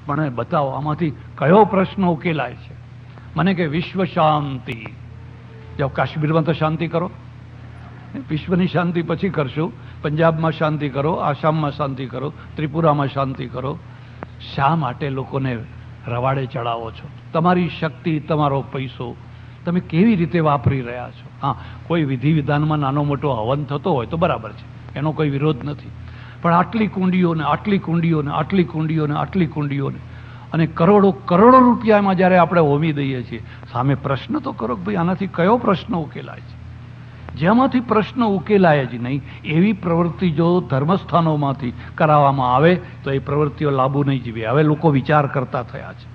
મને બતાવો આમાંથી કયો પ્રશ્ન ઉકેલાય છે. મને કે વિશ્વ શાંતિ. જાઓ કાશ્મીરમાં તો શાંતિ કરો, વિશ્વની શાંતિ પછી કરશું. પંજાબમાં શાંતિ કરો, આસામમાં શાંતિ કરો, ત્રિપુરામાં શાંતિ કરો. શા માટે લોકોને રવાડે ચડાવો છો? તમારી શક્તિ, તમારો પૈસો તમે કેવી રીતે વાપરી રહ્યા છો? હા, કોઈ વિધિ વિધાનમાં નાનો મોટો હવન થતો હોય તો બરાબર છે, એનો કોઈ વિરોધ નથી. પણ આટલી કુંડીઓને આટલી કુંડીઓને આટલી કુંડીઓને આટલી કુંડીઓને અને કરોડો કરોડો રૂપિયામાં જ્યારે આપણે હોમી દઈએ છીએ, સામે પ્રશ્ન તો કરો કે ભાઈ આનાથી કયો પ્રશ્ન ઉકેલાય છે? જેમાંથી પ્રશ્ન ઉકેલાય જ નહીં એવી પ્રવૃત્તિ જો ધર્મસ્થાનોમાંથી કરાવવામાં આવે તો એ પ્રવૃત્તિઓ લાંબુ નહીં જીવે. હવે લોકો વિચાર કરતા થયા છે.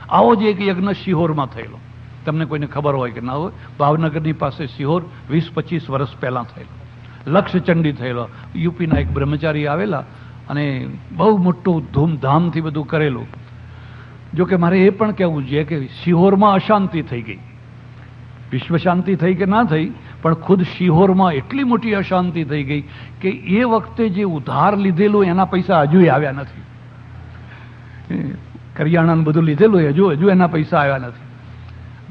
આવો જ એક યજ્ઞ શિહોરમાં થયેલો, તમને કોઈને ખબર હોય કે ના હોય, ભાવનગરની પાસે શિહોર 20-25 વર્ષ પહેલાં થયેલો. લક્ષચંડી થયેલો. યુપીના એક બ્રહ્મચારી આવેલા અને બહુ મોટું ધૂમધામથી બધું કરેલું. જો કે મારે એ પણ કહેવું છે કે શિહોરમાં અશાંતિ થઈ ગઈ. વિશ્વ શાંતિ થઈ કે ના થઈ, પણ ખુદ શિહોરમાં એટલી મોટી અશાંતિ થઈ ગઈ કે એ વખતે જે ઉધાર લીધેલું એના પૈસા હજુ આવ્યા નથી. કરિયાણાનું બધું લીધેલું હજુ એના પૈસા આવ્યા નથી.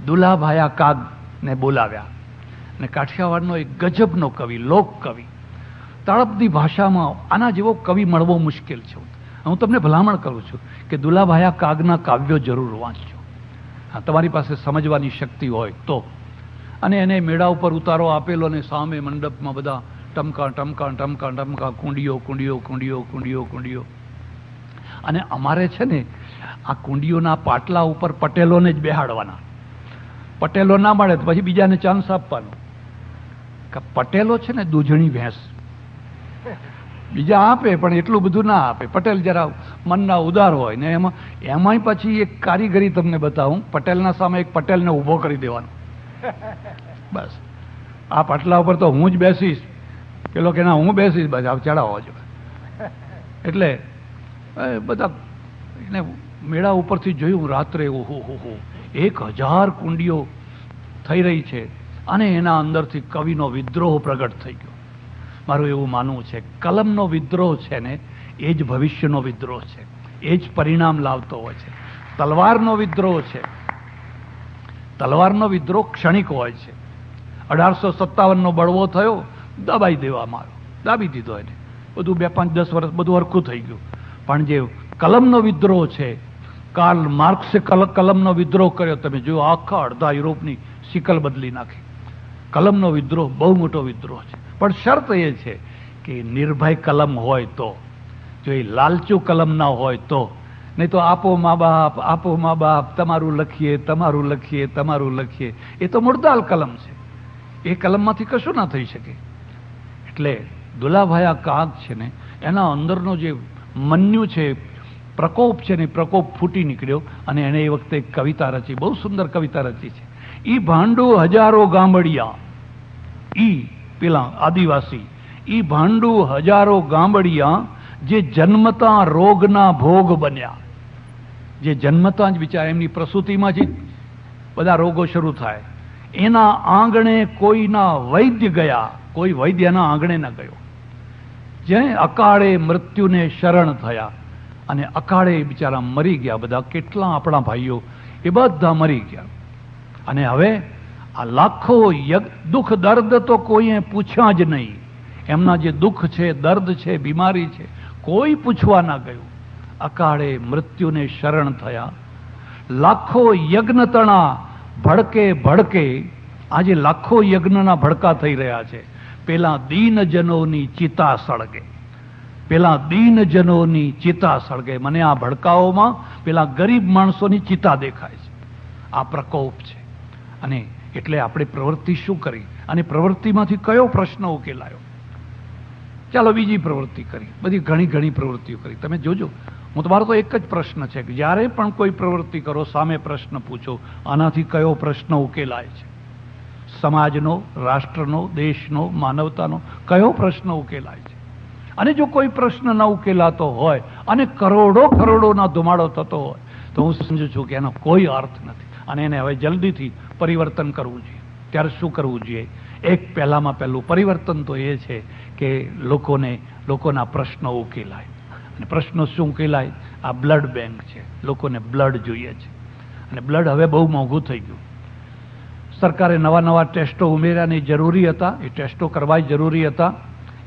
દુલાભાયા કાગને બોલાવ્યા અને કાઠિયાવાડનો એક ગજબનો કવિ, લોક કવિ, તળપદી ભાષામાં આના જેવો કવિ મળવો મુશ્કેલ છે. હું તમને ભલામણ કરું છું કે દુલાભાયા કાગના કાવ્યો જરૂર વાંચજો. હા, તમારી પાસે સમજવાની શક્તિ હોય તો. અને એને મેળા ઉપર ઉતારો આપેલો અને સામે મંડપમાં બધા ટમકા ટમકા ટમકા ટમકા, કુંડીઓ કુંડીઓ કુંડીઓ કુંડીઓ કુંડીઓ. અને અમારે છે ને આ કુંડીઓના પાટલા ઉપર પટેલોને જ બેહાડવાના. પટેલો ના મળે તો પછી બીજાને ચાન્સ આપવાનો. પટેલો છે ને દૂધણી ભેંસ, બીજા આપે પણ એટલું બધું ના આપે. પટેલ જરા મનના ઉદાર હોય ને એમાંય પછી એક કારીગરી તમને બતાવું. પટેલના સામે એક પટેલને ઊભો કરી દેવાનો. બસ આ પાટલા ઉપર તો હું જ બેસીશ, પેલો કે ના હું બેસીશ, બસ આપ ચડાવો છો. એટલે બધા એને મેળા ઉપરથી જોયું રાત્રે, ઓહો 1000 કુંડીઓ થઈ રહી છે અને એના અંદરથી કવિનો વિદ્રોહ પ્રગટ થઈ ગયો. મારું એવું માનવું છે કલમનો વિદ્રોહ છે ને એ જ ભવિષ્યનો વિદ્રોહ છે, એ જ પરિણામ લાવતો હોય છે. તલવારનો વિદ્રોહ છે, તલવારનો વિદ્રોહ ક્ષણિક હોય છે. 1857નો બળવો થયો, દબાઈ દેવામાં આવ્યો, દાબી દીધો એને, બધું 2, 5, 10 વર્ષ બધું હરખું થઈ ગયું. પણ જે કલમનો વિદ્રોહ છે, કાર્લ માર્ક્સે કલમનો વિદ્રોહ કર્યો. તમે જો આખા અડધા યુરોપની શિકલ બદલી નાખી. કલમનો વિદ્રોહ બહુ મોટો વિદ્રોહ છે. પણ શરત એ છે કે નિર્ભય કલમ હોય તો, જો એ લાલચુ કલમ ના હોય તો. નહીં તો આપો મા બાપ, તમારું લખીએ તમારું લખીએ તમારું લખીએ, એ તો મુર્દાલ કલમ છે. એ કલમમાંથી કશું ના થઈ શકે. એટલે દુલાભાયા કાગ છે ને એના અંદરનો જે મન્યુ છે, પ્રકોપ છે ને, પ્રકોપ ફૂટી નીકળ્યો અને એને એ વખતે એક કવિતા રચી, બહુ સુંદર કવિતા રચી છે. ઈ ભાંડું હજારો ગામડિયા, ઈ પેલા આદિવાસી, ઈ ભાંડું હજારો ગામડિયા જે જન્મતા રોગના ભોગ બન્યા. જે જન્મતા જ બિચારા એમની પ્રસૂતિમાં જ બધા રોગો શરૂ થાય. એના આંગણે કોઈના વૈદ્ય ગયા, કોઈ વૈદ્ય એના આંગણે ના ગયો. જે અકાળે મૃત્યુને શરણ થયા અને અકાળે બિચારા મરી ગયા. બધા કેટલા આપણા ભાઈઓ એ બધા મરી ગયા. અને હવે આ લાખો દુઃખ દર્દ તો કોઈએ પૂછ્યા જ નહીં. એમના જે દુઃખ છે, દર્દ છે, બીમારી છે, કોઈ પૂછવા ના ગયું. અકાળે મૃત્યુને શરણ થયા. લાખો યજ્ઞ તણા ભડકે ભડકે. આજે લાખો યજ્ઞના ભડકા થઈ રહ્યા છે. પેલા દીનજનોની ચિતા સળગે, પેલા દીનજનોની ચિતા સળગે. મને આ ભડકાઓમાં પેલા ગરીબ માણસોની ચિતા દેખાય છે. આ પ્રકોપ છે. અને એટલે આપણે પ્રવૃત્તિ શું કરી અને પ્રવૃત્તિમાંથી કયો પ્રશ્ન ઉકેલાયો? ચાલો બીજી પ્રવૃત્તિ કરી, બધી ઘણી પ્રવૃત્તિઓ કરી. તમે જોજો, હું તમારો તો એક જ પ્રશ્ન છે કે જ્યારે પણ કોઈ પ્રવૃત્તિ કરો સામે પ્રશ્ન પૂછો, આનાથી કયો પ્રશ્ન ઉકેલાય છે? સમાજનો, રાષ્ટ્રનો, દેશનો, માનવતાનો કયો પ્રશ્ન ઉકેલાય છે? અને જો કોઈ પ્રશ્ન ન ઉકેલાતો હોય અને કરોડોના ધુમાડો થતો હોય તો હું સમજુ છું કે એનો કોઈ અર્થ નથી અને એને હવે જલ્દીથી પરિવર્તન કરવું જોઈએ. ત્યારે શું કરવું જોઈએ? એક પહેલું પરિવર્તન તો એ છે કે લોકોના પ્રશ્નો ઉકેલાય. અને પ્રશ્નો શું ઉકેલાય? આ બ્લડ બેંક છે, લોકોને બ્લડ જોઈએ છે, અને બ્લડ હવે બહુ મોંઘું થઈ ગયું. સરકારે નવા નવા ટેસ્ટો ઉમેર્યાની જરૂરી હતા, એ ટેસ્ટો કરવા જરૂરી હતા.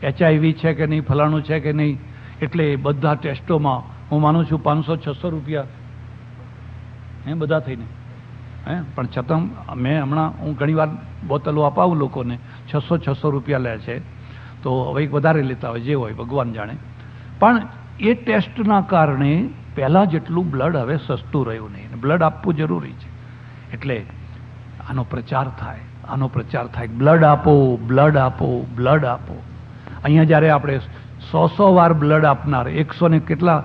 HIV છે કે નહીં, ફલાણું છે કે નહીં, એટલે એ બધા ટેસ્ટોમાં હું માનું છું 500-600 રૂપિયા બધા થઈને પણ છતાં મેં હમણાં હું ઘણીવાર બોટલો અપાવું લોકોને, 600 રૂપિયા લે છે. તો હવે વધારે લેતા હોય, જે હોય ભગવાન જાણે. પણ એ ટેસ્ટના કારણે પહેલાં જેટલું બ્લડ હવે સસ્તું રહ્યું નહીં. બ્લડ આપવું જરૂરી છે. એટલે આનો પ્રચાર થાય, આનો પ્રચાર થાય. બ્લડ આપો, બ્લડ આપો, બ્લડ આપો. અહીંયા જ્યારે આપણે 100 વાર બ્લડ આપનાર 100 ને કેટલા,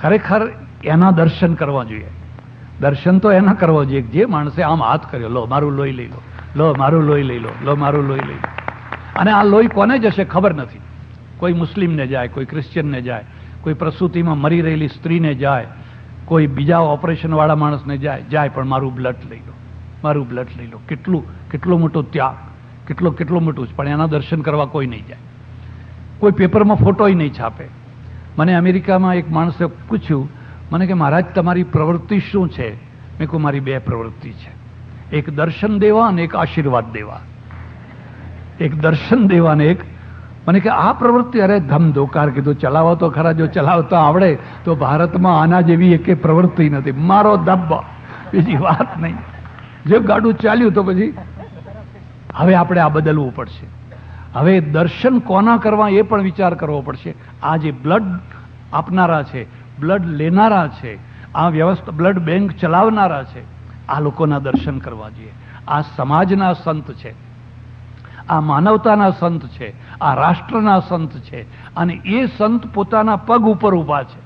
ખરેખર એના દર્શન કરવા જોઈએ. દર્શન તો એના કરવા જોઈએ જે માણસે આમ હાથ કર્યો, લો મારું લોહી લઈ લો, લો મારું લોહી લઈ લો, લો મારું લોહી લઈ લો. અને આ લોહી કોને જશે ખબર નથી. કોઈ મુસ્લિમને જાય, કોઈ ક્રિશ્ચિયનને જાય, કોઈ પ્રસૂતિમાં મરી રહેલી સ્ત્રીને જાય, કોઈ બીજા ઓપરેશનવાળા માણસને જાય, પણ મારું બ્લડ લઈ લો, મારું બ્લડ લઈ લો. કેટલો મોટો ત્યાગ, કેટલો મોટું છે. પણ એના દર્શન કરવા કોઈ નહીં જાય. કોઈ પેપરમાં ફોટોય નહીં છાપે. મને અમેરિકામાં એક માણસે પૂછ્યું, મને કે મહારાજ તમારી પ્રવૃત્તિ શું છે? મેં કહ્યું મારી 2 પ્રવૃત્તિ છે, એક દર્શન દેવા અને એક આશીર્વાદ દેવા. એક દર્શન દેવા અને એક, મને કે આ પ્રવૃત્તિ, અરે ધમધોકાર કીધું, ચલાવો તો ખરા. જો ચલાવતા આવડે તો ભારતમાં આના જેવી એક પ્રવૃત્તિ નથી. મારો ધબ્બા, બીજી વાત નહીં. જે ગાડું ચાલ્યું તો પછી હવે આપણે આ બદલવું પડશે. હવે દર્શન કોના કરવા એ પણ વિચાર કરવો પડશે. આ જે બ્લડ આપનારા છે, બ્લડ લેનારા છે, આ વ્યવસ્થા બ્લડ બેંક ચલાવનારા છે, આ લોકોના દર્શન કરવા જોઈએ. આ સમાજના સંત છે, આ માનવતાના સંત છે, આ રાષ્ટ્રના સંત છે. અને એ સંત પોતાના પગ ઉપર ઊભા છે,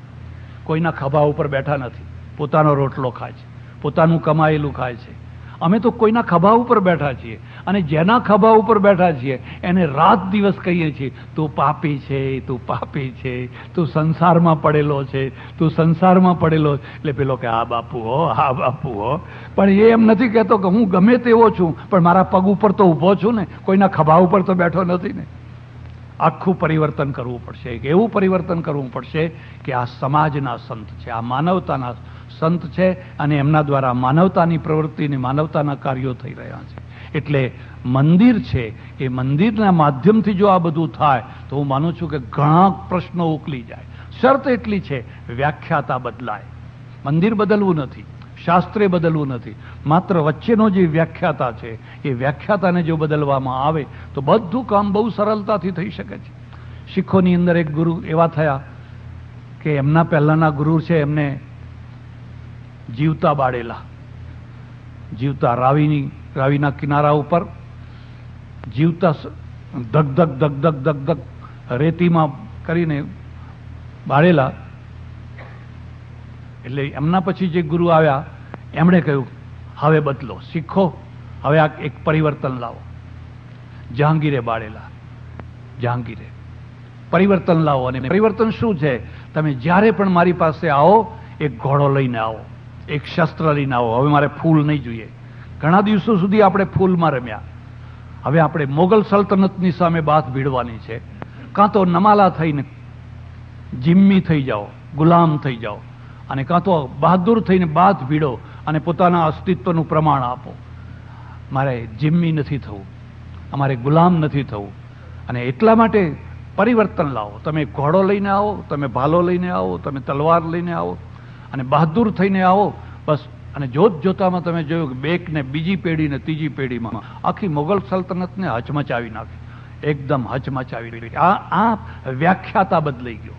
કોઈના ખભા ઉપર બેઠા નથી. પોતાનો રોટલો ખાય છે, પોતાનું કમાયેલું ખાય છે. અમે તો કોઈના ખભા ઉપર બેઠા છીએ, અને જેના ખભા ઉપર બેઠા છીએ એને રાત દિવસ કહીએ છીએ, તું પાપી છે, તું પાપી છે, તું સંસારમાં પડેલો છે, તું સંસારમાં પડેલો. એટલે પેલો કે હા બાપુ હો, હા બાપુ હો. પણ એ એમ નથી કહેતો કે હું ગમે તેવો છું, પણ મારા પગ ઉપર તો ઊભો છું ને, કોઈના ખભા ઉપર તો બેઠો નથી ને. આખું પરિવર્તન કરવું પડશે. એક એવું પરિવર્તન કરવું પડશે કે આ સમાજના સંત છે, આ માનવતાના સંત છે, અને એમના દ્વારા માનવતાની પ્રવૃત્તિને, માનવતાના કાર્યો થઈ રહ્યા છે. એટલે મંદિર છે, એ મંદિરના માધ્યમથી જો આ બધું થાય તો હું માનું છું કે ઘણા પ્રશ્નો ઉકલી જાય. શરત એટલી છે, વ્યાખ્યાતા બદલાય. મંદિર બદલવું નથી, શાસ્ત્રે બદલવું નથી, માત્ર વચ્ચેનો જે વ્યાખ્યાતા છે એ વ્યાખ્યાતાને જો બદલવામાં આવે તો બધું કામ બહુ સરળતાથી થઈ શકે છે. શીખોની અંદર એક ગુરુ એવા થયા કે એમના પહેલાના ગુરુ છે, એમને જીવતા બાળેલા, જીવતા રાવીના કિનારા ઉપર જીવતા ધક ધક ધક ધક ધક ધક રેતીમાં કરીને બાળેલા. એટલે એમના પછી જે ગુરુ આવ્યા એમણે કહ્યું હવે બદલો, શીખો, હવે આ એક પરિવર્તન લાવો. જહાંગીરે બાળેલા, જહાંગીરે પરિવર્તન લાવો. અને પરિવર્તન શું છે? તમે જ્યારે પણ મારી પાસે આવો એક ઘોડો લઈને આવો, એક શસ્ત્ર લઈને આવો. હવે મારે ફૂલ નહીં જોઈએ. ઘણા દિવસો સુધી આપણે ફૂલમાં રમ્યા. હવે આપણે મોગલ સલ્તનતની સામે બાથ ભીડવાની છે. કાં તો નમાલા થઈને જિમ્મી થઈ જાઓ, ગુલામ થઈ જાઓ, અને કાં તો બહાદુર થઈને બાથ ભીડો અને પોતાના અસ્તિત્વનું પ્રમાણ આપો. મારે જિમ્મી નથી થવું, અમારે ગુલામ નથી થવું. અને એટલા માટે પરિવર્તન લાવો. તમે ઘોડો લઈને આવો, તમે ભાલો લઈને આવો, તમે તલવાર લઈને આવો, અને બહાદુર થઈને આવો. બસ. અને જોત જોતામાં તમે જોયું કે બેક ને બીજી પેઢી ને ત્રીજી પેઢીમાં આખી મોગલ સલ્તનતને હચમચાવી નાખી, એકદમ હચમચાવી નાખી. આ વ્યાખ્યાતા બદલાઈ ગયો.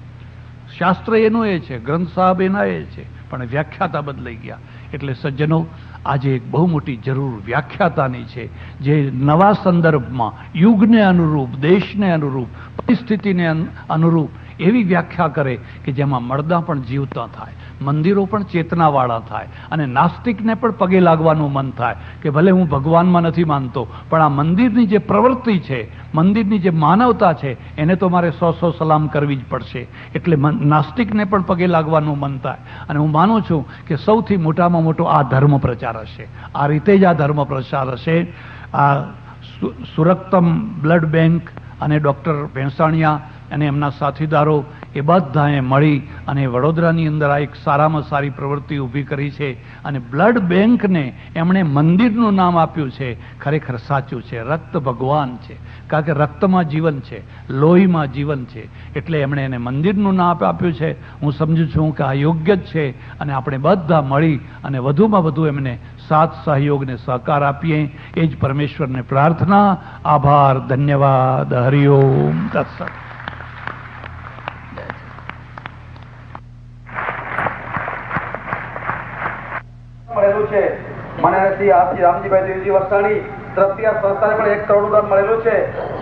શાસ્ત્ર એનું એ છે, ગ્રંથ સાહેબ એના એ છે, પણ વ્યાખ્યાતા બદલાઈ ગયા. એટલે સજ્જનો, આજે એક બહુ મોટી જરૂર વ્યાખ્યાતાની છે, જે નવા સંદર્ભમાં યુગને અનુરૂપ, દેશને અનુરૂપ, પરિસ્થિતિને અનુરૂપ એવી વ્યાખ્યા કરે કે જેમાં મળદા પણ જીવતા થાય, મંદિરો પણ ચેતનાવાળા થાય, અને નાસ્તિકને પણ પગે લાગવાનું મન થાય કે ભલે હું ભગવાનમાં નથી માનતો, પણ આ મંદિરની જે પ્રવૃત્તિ છે, મંદિરની જે માનવતા છે, એને તો મારે 100 સલામ કરવી જ પડશે. એટલે નાસ્તિકને પણ પગે લાગવાનું મન થાય. અને હું માનું છું કે સૌથી મોટામાં મોટો આ ધર્મ પ્રચાર હશે. આ રીતે જ આ ધર્મ પ્રચાર હશે. આ સુરક્તમ બ્લડ બેંક અને ડૉક્ટર ભેંસાણિયા અને એમના સાથીદારો એ બધાએ મળી અને વડોદરાની અંદર આ એક સારામાં સારી પ્રવૃત્તિ ઊભી કરી છે. અને બ્લડ બેંકને એમણે મંદિરનું નામ આપ્યું છે. ખરેખર સાચું છે, રક્ત ભગવાન છે, કારણ કે રક્તમાં જીવન છે, લોહીમાં જીવન છે, એટલે એમણે એને મંદિરનું નામ આપ્યું છે. હું સમજુ છું કે આ યોગ્ય જ છે અને આપણે બધા મળી અને વધુમાં વધુ એમને સાથ સહયોગને સહકાર આપીએ, એ જ પરમેશ્વરને પ્રાર્થના. આભાર, ધન્યવાદ, હરિઓમ તત્સત. મળેલું છે મને શ્રી રામજીભાઈ દેવજી વરસાણી તરફથી આ સંસ્થાને પણ 1 કરોડ દાન મળેલું છે.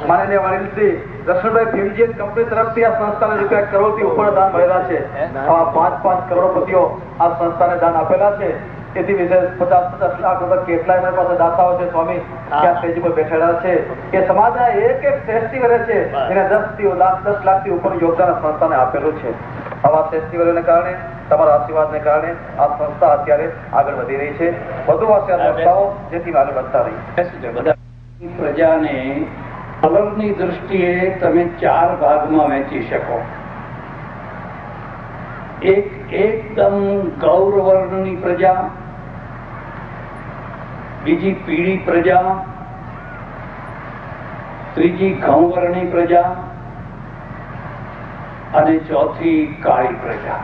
માનનીય વડીલ શ્રી દર્શનભાઈ ભીમજી કંપની તરફથી આ સંસ્થાને રૂપિયા 1 કરોડથી ઉપર દાન મળેલા છે. આવા 5 કરોડપતિઓ આ સંસ્થાને દાન આપેલા છે. તેથી વિશેષ 50 લાખ રૂપિયા કેટલાય મારી પાસે દાતાઓ છે સ્વામી ત્યાં સ્ટેજ પર બેઠેલા છે. એ સમાજના એક ફેસ્ટિવલ છે એને 10 લાખથી ઉપર યોગદાન આ સંસ્થાને આપેલું છે. આવા ફેસ્ટિવલોને કારણે, તમારા આશીર્વાદને કારણે આ સંસ્થા અત્યારે આગળ વધી રહી છે. વધુ આશીર્વાદ આપો જેથી આગળ વધતા રહી. પ્રજાને કલમની દૃષ્ટિએ તમે 4 ભાગમાં વહેંચી શકો. એક એકદમ ગૌર વર્ણની પ્રજા, બીજી પીળી પ્રજા, ત્રીજી ઘઉં વર્ણની પ્રજા અને ચોથી કાળી પ્રજા.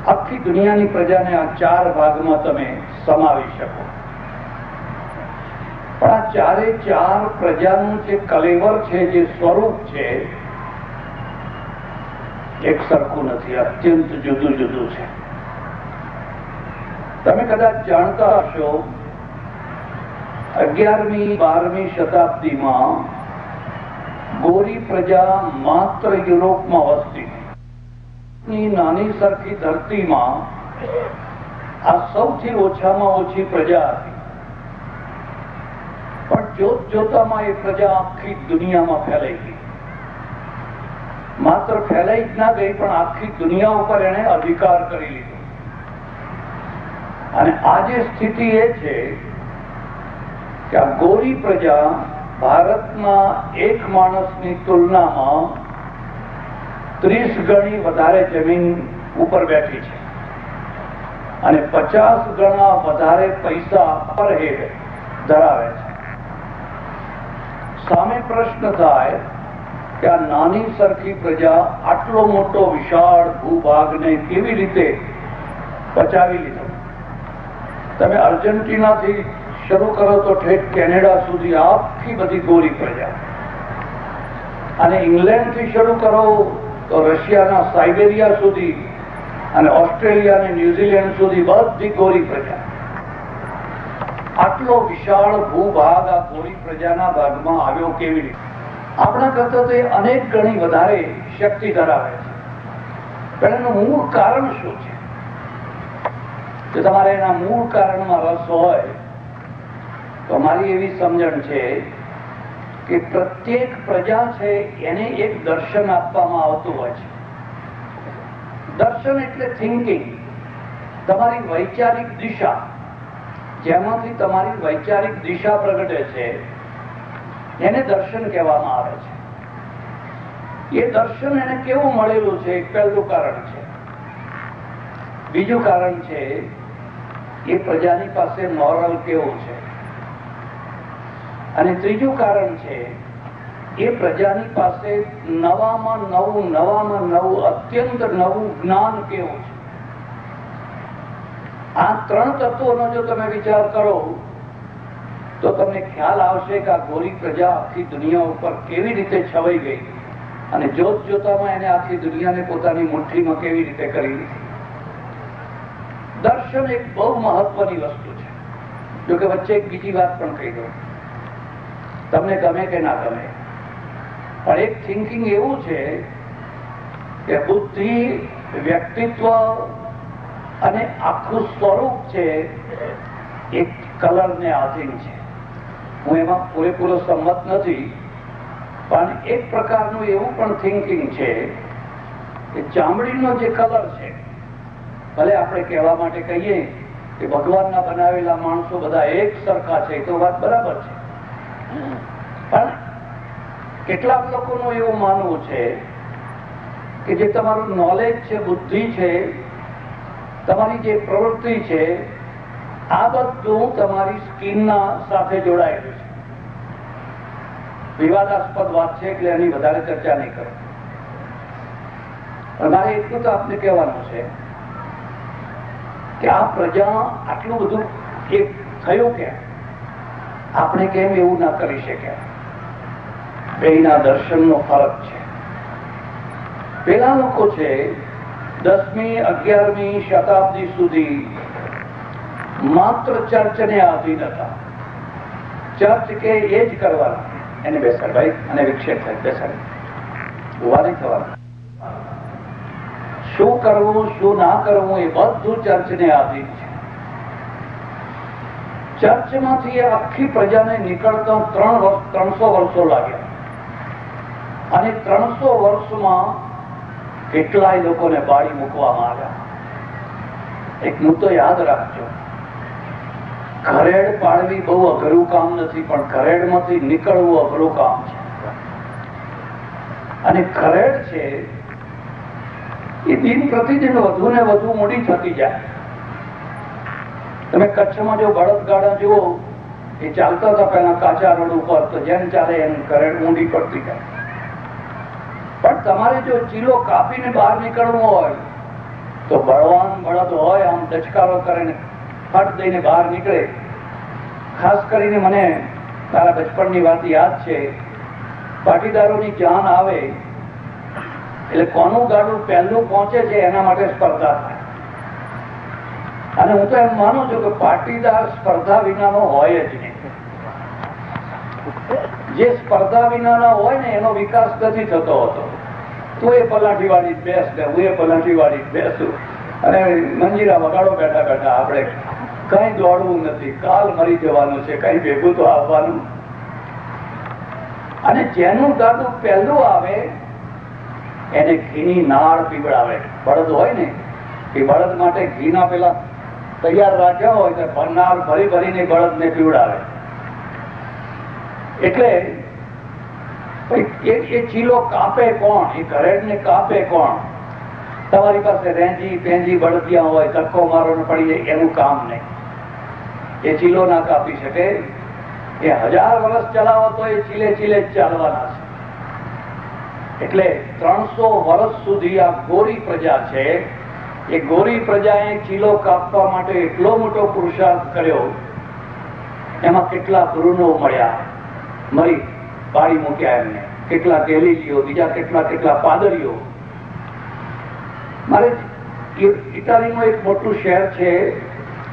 આખી દુનિયાની પ્રજાને આ 4 ભાગમાં તમે સમાવી શકો. પણ આ 4 પ્રજાનું જે કલેવર છે, જે સ્વરૂપ છે, એક સરખું નથી, અત્યંત જુદું જુદું છે. તમે કદાચ જાણતા હશો 11મી 12મી શતાબ્દીમાં ગોરી પ્રજા માત્ર યુરોપમાં વસતી. નાની સરખી ધરતીમાં આ સૌથી ઓછામાં ઓછી પ્રજા હતી. પણ જોત જોતામાં એ પ્રજા આખી દુનિયામાં ફેલાઈ ગઈ. માત્ર ફેલાઈ જ ના ગઈ, પણ આખી દુનિયા ઉપર એને અધિકાર કરી લીધો. અને આજે સ્થિતિ એ છે કે આ ગોરી પ્રજા ભારતના એક માણસની તુલનામાં 30 ગણી વધારે જમીન ઉપર બેઠી છે અને 50 ગણા વધારે પૈસા પર હેડ ધરાવે છે. સામે પ્રશ્ન થાય કે આ નાની સરખી પ્રજા આટલો મોટો વિશાળ ભૂભાગને કેવી રીતે બચાવી લીધો? તમે અર્જેન્ટિનાથી શરૂ કરો તો ઠેઠ કેનેડા સુધી આખી બધી ગોરી પ્રજા, અને ઇંગ્લેન્ડથી શરૂ કરો તો રશિયાના સાઇબેરિયા સુધી અને ઓસ્ટ્રેલિયા અને ન્યુઝીલેન્ડ સુધી બધી ગોરી પ્રજા. આટલો વિશાળ ભૂભાગ આ ગોરી પ્રજાના ભાગમાં આવ્યો કેવી રીતે? આપણા કરતા તો એ અનેક ગણી વધારે શક્તિ ધરાવે છે. પણ એનું મૂળ કારણ શું છે? જો તમારે એના મૂળ કારણમાં રસ હોય તો મારી એવી સમજણ છે કે પ્રત્યેક પ્રજા છે એને એક દર્શન આપવામાં આવતું હોય છે. દર્શન એટલે થિંકિંગ, તમારી વૈચારિક દિશા, જેમાંથી તમારી વૈચારિક દિશા પ્રગટે છે એને દર્શન કહેવામાં આવે છે. એ દર્શન એને કેવું મળેલું છે? એક પહેલું કારણ છે. બીજું કારણ છે એ પ્રજાની પાસે મોરલ કેવું છે. અને ત્રીજું કારણ છે એ પ્રજાની પાસે નવામાં નવું અત્યંત નવું જ્ઞાન કેવું છે. આ 3 તત્વોનો જો તમે વિચાર કરો તો તમને ખ્યાલ આવશે કે આ ગોરી પ્રજા આખી દુનિયા ઉપર કેવી રીતે છવાઈ ગઈ અને જોત જોતામાં એને આખી દુનિયાને પોતાની મુઠ્ઠીમાં કેવી રીતે કરી લીધી. દર્શન એક બહુ મહત્વની વસ્તુ છે. જો કે વચ્ચે એક બીજી વાત પણ કહી દઉં, તમને ગમે કે ના ગમે, પણ એક થિંકિંગ એવું છે કે બુદ્ધિ, વ્યક્તિત્વ અને આખું સ્વરૂપ છે એક કલરને આધીન છે. હું એમાં પૂરેપૂરો સંમત નથી, પણ એક પ્રકારનું એવું પણ થિંકિંગ છે કે ચામડીનો જે કલર છે, ભલે આપણે કહેવા માટે કહીએ કે ભગવાનના બનાવેલા માણસો બધા એક સરખા છે, તો વાત બરાબર છે, પણ કેટલાક લોકોનું એવું માનવું છે કે જે તમારું નોલેજ છે, બુદ્ધિ છે, તમારી જે પ્રવૃત્તિ છે, આ બધું તમારી સ્કિનના સાથે જોડાયેલું છે. વિવાદાસ્પદ વાત છે એટલે એની વધારે ચર્ચા નહીં કરો. પણ મારે એટલું તો આપને કહેવાનું છે કે આ પ્રજા આટલું બધું એક થયું કે આપણે કેમ એવું ના કરી શક્યા? બેના દર્શનનો ફરક છે. પેલા લોકો છે 10મી 11મી શતાબ્દી સુધી માત્ર ચર્ચને આધીન હતા. ચર્ચ કે એ જ કરવાના. એને બેસાડ ભાઈ, અને વિક્ષેપ થાય, બેસાડ, ઉભા નહીં થવાના. શું કરવું શું ના કરવું એ બધું ચર્ચને આધીન છે. ચર્ચમાંથી આખી પ્રજાને નીકળતા 300 વર્ષો લાગ્યા, અને 300 વર્ષમાં કેટલાય લોકોને બાળી મૂકવામાં આવ્યા. એક મુદ્દો યાદ રાખજો, ઘરેડ પાડવી બહુ અઘરું કામ નથી, પણ ઘરેડમાંથી નીકળવું અઘરું કામ છે. અને ઘરેડ છે એ દિન પ્રતિદિન વધુ ને વધુ મોડી થતી જાય. તમે કચ્છમાં જો બળદગાડા જુઓ, એ ચાલતા હતા પેલા કાચા રોડ ઉપર, તો જેમ ચાલે એમ ઘરેડ ઊંડી પડતી જાય. પણ તમારે જો ચીલો કાપીને બહાર નીકળવું હોય તો બળવાન બળદ હોય, આમ દચકારો કરીને ફટ દઈને બહાર નીકળે. ખાસ કરીને મને મારા બચપણની વાત યાદ છે. પાટીદારોની જાન આવે એટલે કોનું ગાડું પહેલું પહોંચે છે એના માટે સ્પર્ધા થાય. અને હું તો એમ માનું છું કે પાટીદાર સ્પર્ધા વિનાનો હોય જ નહીં. જે સ્પર્ધા વિનાના હોય ને એનો વિકાસ નથી થતો હતો. તું એ પલાઠી વાળી બેસ ને હું એ પલાઠી વાળી બેસું, અને મંજીરા વગાડો બેઠા બેઠા. આપણે કઈ દોડવું નથી, કાલ મરી જવાનું છે, કઈ ભેગું તો આવવાનું. અને જેનું ગાડું પહેલું આવે એને ઘીની નાળ પીવડાવે. બળદ હોય ને એ બળદ માટે ઘીના પેલા તૈયાર રાખ્યા હોય તો ભરનાર ભરી ભરીને બળદને પીવડાવે. એટલે એ ચીલો કાપે કોણ? એ ઘરેડને કાપે કોણ? તમારી પાસે રેંજી પેંજી બળદિયા હોય, ધક્કો મારો પડી જાય, એનું કામ નહીં. એ ચીલો ના કાપી શકે. એ 1000 વર્ષ ચલાવો તો એ ચીલે ચીલે જ ચાલવાના છે. એટલે 300 વર્ષ સુધી આ ગોરી પ્રજા છે. એ ગોરી પ્રજાએ ચીલો કાપવા માટે એટલો મોટો પુરુષાર્થ કર્યો. એમાં કેટલા ગુરુનો મળ્યા, મરી બાળી મૂક્યા એમને. કેટલા ગેલીલીઓ, બીજા કેટલા પાદરીઓ. મારે ઇટાલીનું એક મોટું શહેર છે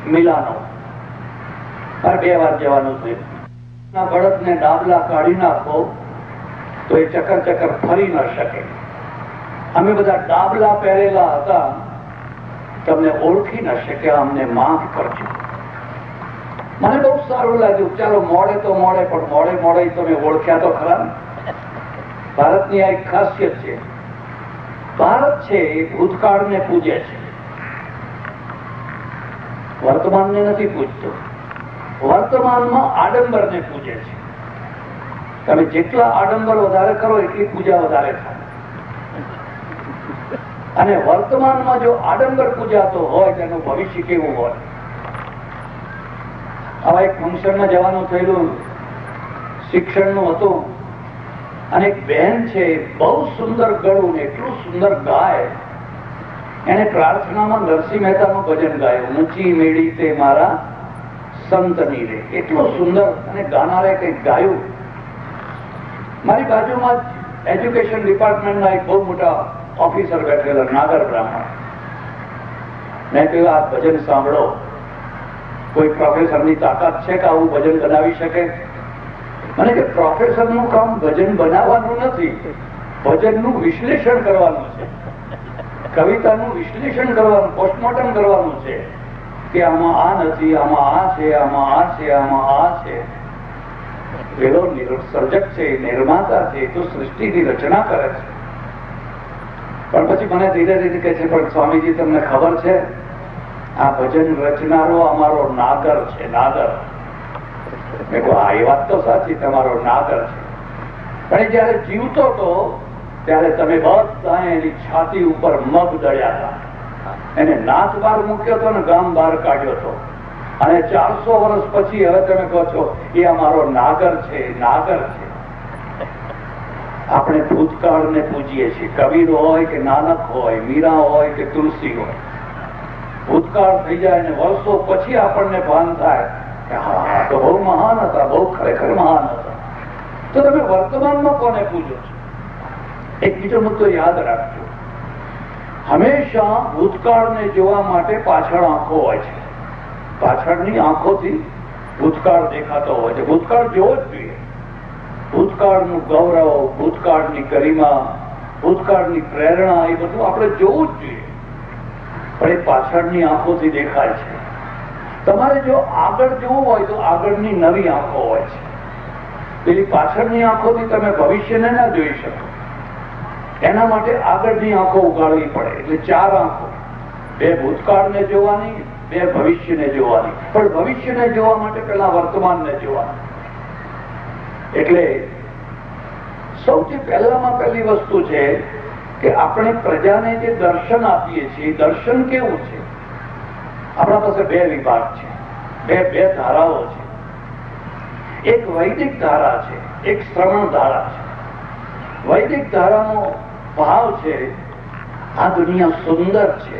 મિલાનો. મારે 2 વાર જવાનું થયું. બળદને ડાબલા કાઢી નાખો તો એ ચક્કર ફરી ન શકે. અમે બધા ડાબલા પહેરેલા હતા, તમને ઓળખી ન શકે. અમને માફ કરજો. મને બહુ સારું લાગ્યું. ચાલો મોડે તો મોડે, પણ મોડે તમે ઓળખ્યા તો ખરા. ભારતની આ એક ખાસિયત છે. ભારત છે એ ભૂતકાળને પૂજે છે, વર્તમાનને નથી પૂજતો. વર્તમાનમાં આડંબરને પૂજે છે. તમે જેટલા આડંબર વધારે કરો એટલી પૂજા વધારે થાય. અને વર્તમાનમાં જો આડંબર પૂજાતો હોય તેનું ભવિષ્ય કેવું હોય. આવા એક ફંક્શનમાં જવાનું થયેલું, શિક્ષણનું હતું, અને એક બહેન છે બહુ સુંદર ગળું ને એટલું સુંદર ગાય. એને પ્રાર્થનામાં નરસિંહ મહેતાનું ભજન ગાયું, ઊંચી મેળી તે મારા સંતની રે. એટલું સુંદર. અને ગાનારે કંઈક ગાયું. મારી બાજુમાં એજ્યુકેશન ડિપાર્ટમેન્ટના એક બહુ મોટા ઓફિસર બેઠેલા, નાગર બ્રાહ્મણ. મેં કહ્યું આ ભજન સાંભળો. કોઈ પ્રોફેસરની તાકાત છે કે આવું ભજન બનાવી શકે? મને કે પ્રોફેસરનું કામ ભજન બનાવવાનું નથી, ભજનનું વિશ્લેષણ કરવાનું છે, કવિતાનું વિશ્લેષણ કરવાનું, પોસ્ટમોર્ટમ કરવાનું છે કે આમાં આ નથી, આમાં આ છે, આમાં આ છે, આમાં આ છે. પેલો સર્જક છે, નિર્માતા છે, તો સૃષ્ટિની રચના કરે છે. પણ પછી મને ધીરે ધીરે કહે છે, પણ સ્વામીજી તમને ખબર છે આ ભજન રચનારો અમારો નાગર છે, નાગર. મેં કહ્યું હા, એ વાત તો સાચી, તમારો નાગર છે. પણ જયારે જીવતો હતો ત્યારે તમે બધા એની છાતી ઉપર મગ દળ્યા હતા. એને નાથ બહાર મૂક્યો હતો ને ગામ બહાર કાઢ્યો હતો. અને 400 વર્ષ પછી હવે તમે કહો છો એ અમારો નાગર છે, નાગર છે. આપણે ભૂતકાળને પૂજીએ છીએ. કબીર હોય કે નાનક હોય, મીરા હોય કે તુલસી હોય, ભૂતકાળ થઈ જાય ને વર્ષો પછી આપણને ભાન થાય કે હા તો બહુ મહાન હતા, બહુ ખરેખર મહાન હતા. તો તમે વર્તમાનમાં કોને પૂજો છો? એક બીજો મુદ્દો યાદ રાખજો. હંમેશા ભૂતકાળને જોવા માટે પાછળ આંખો હોય છે. પાછળની આંખોથી ભૂતકાળ દેખાતો હોય છે. ભૂતકાળ જોવો જ જોઈએ. ભૂતકાળનું ગૌરવ, ભૂતકાળની ગરિમા, ભૂતકાળની પ્રેરણા, એ બધું આપણે જોવું જ જોઈએ. પણ એ પાછળની આંખોથી દેખાય છે. તમારે જો આગળ જોવું હોય તો આગળની નવી આંખો હોય છે. પેલી પાછળની આંખોથી તમે ભવિષ્યને ના જોઈ શકો. એના માટે આગળની આંખો ઉગાડવી પડે. એટલે 4 આંખો, 2 ભૂતકાળને જોવાની, 2 ભવિષ્યને જોવાની. પણ ભવિષ્યને જોવા માટે પેલા વર્તમાનને જોવાનું. એટલે સૌથી પહેલામાં પહેલી વસ્તુ છે કે આપણે પ્રજાને જે દર્શન આપીએ છીએ, દર્શન કેવું છે? આપણા પાસે 2 વિભાગ છે, બે ધારાઓ છે. એક વૈદિક ધારા છે, એક શ્રવણ ધારા છે. વૈદિક ધારાનો ભાવ છે આ દુનિયા સુંદર છે,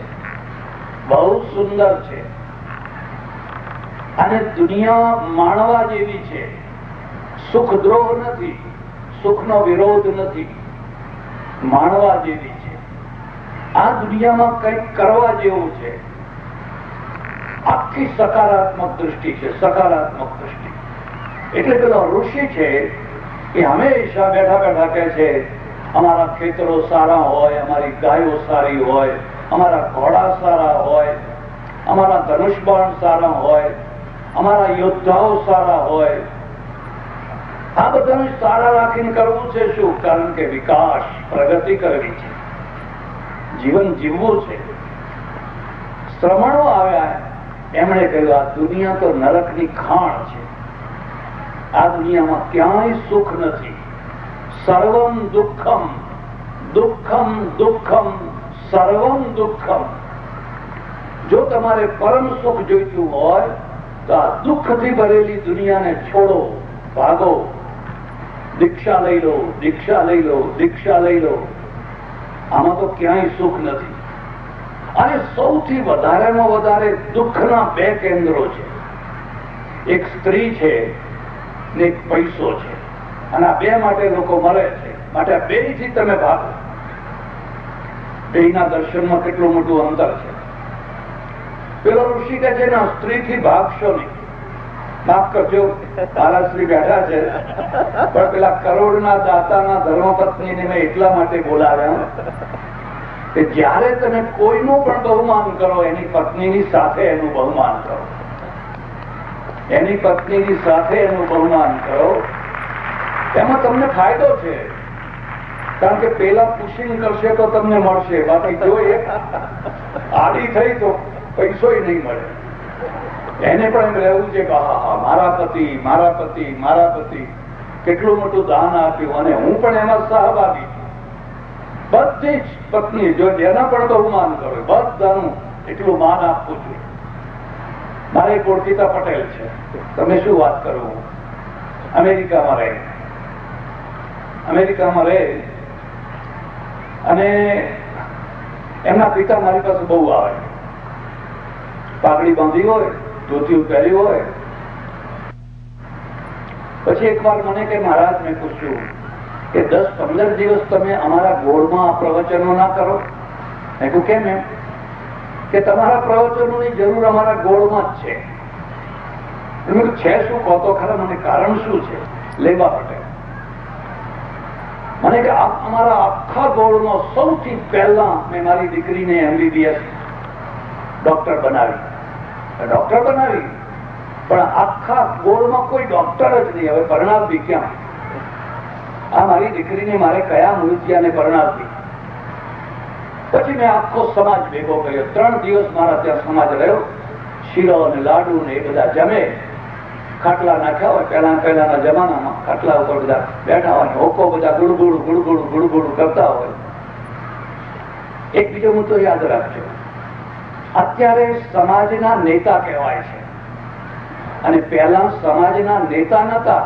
બહુ સુંદર છે, અને દુનિયા માણવા જેવી છે. સુખ દ્રોહ નથી, સુખનો વિરોધ નથી, માણવા જેવી છે. આ દુનિયામાં કંઈક કરવા જેવું છે. આખી સકારાત્મક દૃષ્ટિ છે, સકારાત્મક દૃષ્ટિ. એટલે પેલો ઋષિ છે એ હંમેશા બેઠા બેઠા કહે છે અમારા ખેતરો સારા હોય, અમારી ગાયો સારી હોય, અમારા ઘોડા સારા હોય, અમારા ધનુષબાણ સારા હોય, અમારા યોદ્ધાઓ સારા હોય. આ બધાને સારા રાખીને કરવું છે શું? કારણ કે વિકાસ, પ્રગતિ કરવી છે, જીવન જીવવું છે. શ્રમણો આવ્યા, એમણે કહ્યું આ દુનિયા તો નરકની ખાણ છે. આ દુનિયામાં ક્યાંય સુખ નથી. સર્વમ દુઃખમ, દુઃખમ દુઃખમ, સર્વમ દુઃખમ. જો તમારે પરમ સુખ જોઈતું હોય તો આ દુઃખથી ભરેલી દુનિયાને છોડો, ભાગો. દીક્ષા લઈ લો, દીક્ષા લઈ લો, દીક્ષા લઈ લો. આમાં તો ક્યાંય સુખ નથી. અને સૌથી વધારેમાં વધારે દુઃખના 2 કેન્દ્રો છે. એક સ્ત્રી છે ને એક પૈસો છે. અને આ 2 માટે લોકો મરે છે. માટે આ 2થી તમે ભાગો. 2ના દર્શનમાં કેટલું મોટું અંતર છે. પેલો ઋષિ કહે છે ના, સ્ત્રીથી ભાગશો નહીં. માફ કરજો, મારા શ્રી બેઠા છે, પણ પેલા કરોડના દાતાના ધર્મપત્નીને મેં એટલા માટે બોલાવ્યા કે જ્યારે તમે કોઈનું પણ બહુમાન કરો, એની પત્નીની સાથે એનું બહુમાન કરો. એની પત્નીની સાથે એનું બહુમાન કરો. એમાં તમને ફાયદો છે. કારણ કે પેલા પુશિંગ કરશે તો તમને મળશે, બાકી જો એક આડી થઈ તો પૈસોય નહીં મળે. એને પણ એમ રહેવું છે કે હા મારા પતિ, મારા પતિ, મારા પતિ કેટલું મોટું દાન આપ્યું અને હું પણ એમાં સહભાગી છું. બધી જ પત્ની જો જેના પણ બહુમાન કરો, બધાનું એટલું માન આપવું જોઈએ. મારે એક ઓળખીતા પટેલ છે, તમે શું વાત કરો, અમેરિકામાં રહે અને એમના પિતા મારી પાસે બહુ આવે. પાઘડી બાંધી હોય, ધોતી પહેરી હોય. પછી એક વાર મને કે મહારાજ, મેં પૂછ્યું કે 10-15 દિવસ તમે અમારા ગોળમાં પ્રવચનો ના કરો? મેં કહ્યું કેમ? એમ કે તમારા પ્રવચનોની જરૂર અમારા ગોળમાં જ છે. છે શું કહો તો ખરા, મને કારણ શું છે? લેવા પટેલ મને કે અમારા આખા ગોળમાં સૌથી પહેલા મેં મારી દીકરીને MBBS ડોક્ટર બનાવી. પણ આખા ગોળમાં કોઈ ડોક્ટર જ નહીં. હવે પરણાવવી ક્યાં? આ મારી દીકરીને મારે કયા મૂર્તિયાને પરણાવવી? પછી મેં આખો સમાજ ભેગો કર્યો. 3 દિવસ મારા ત્યાં સમાજ રહ્યો. શીરો અને લાડુ ને એ બધા જમે. ખાટલા નાખ્યા હોય, પહેલાના જમાનામાં ખાટલા ઉપર બધા બેઠા હોય, હોકો બધા ગુડગુડું કરતા હોય. એક બીજો મુદ્દો યાદ રાખજો, અત્યારે સમાજના નેતા કહેવાય છે અને પહેલા સમાજના નેતા નતા,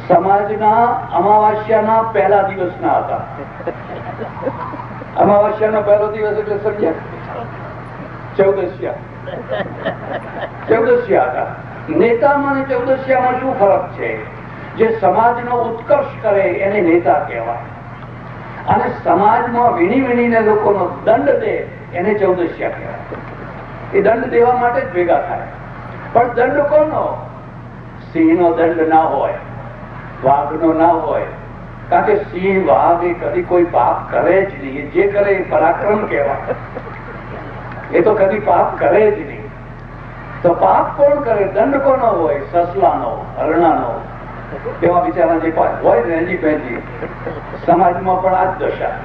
સમાજના અમાવાસ્યાના પહેલા દિવસના હતા. અમાવાસ્યાનો પહેલો દિવસ એટલે સમજ્યા? ચૌદસ્યા હતા. નેતામાં અને ચૌદસ્યામાં શું ફરક છે? જે સમાજનો ઉત્કર્ષ કરે એને નેતા કહેવાય, અને સમાજમાં વીણીને લોકોનો દંડ દે એને ચૌદસ્યા કહેવાય. એ દંડ દેવા માટે જ ભેગા થાય. પણ દંડ કોનો? સિંહનો દંડ ના હોય, વાઘનો ના હોય, કારણ કે સિંહ વાઘ એ કદી કોઈ પાપ કરે જ નહીં. જે કરે એ પરાક્રમ કહેવાય, એ તો કદી પાપ કરે જ નહીં. તો પાપ કોણ કરે? દંડ કોનો હોય? સસલાનો, હરણાનો, એવા બિચારા જે હોય રેંજી પેંજી. સમાજમાં પણ આ જ દશા.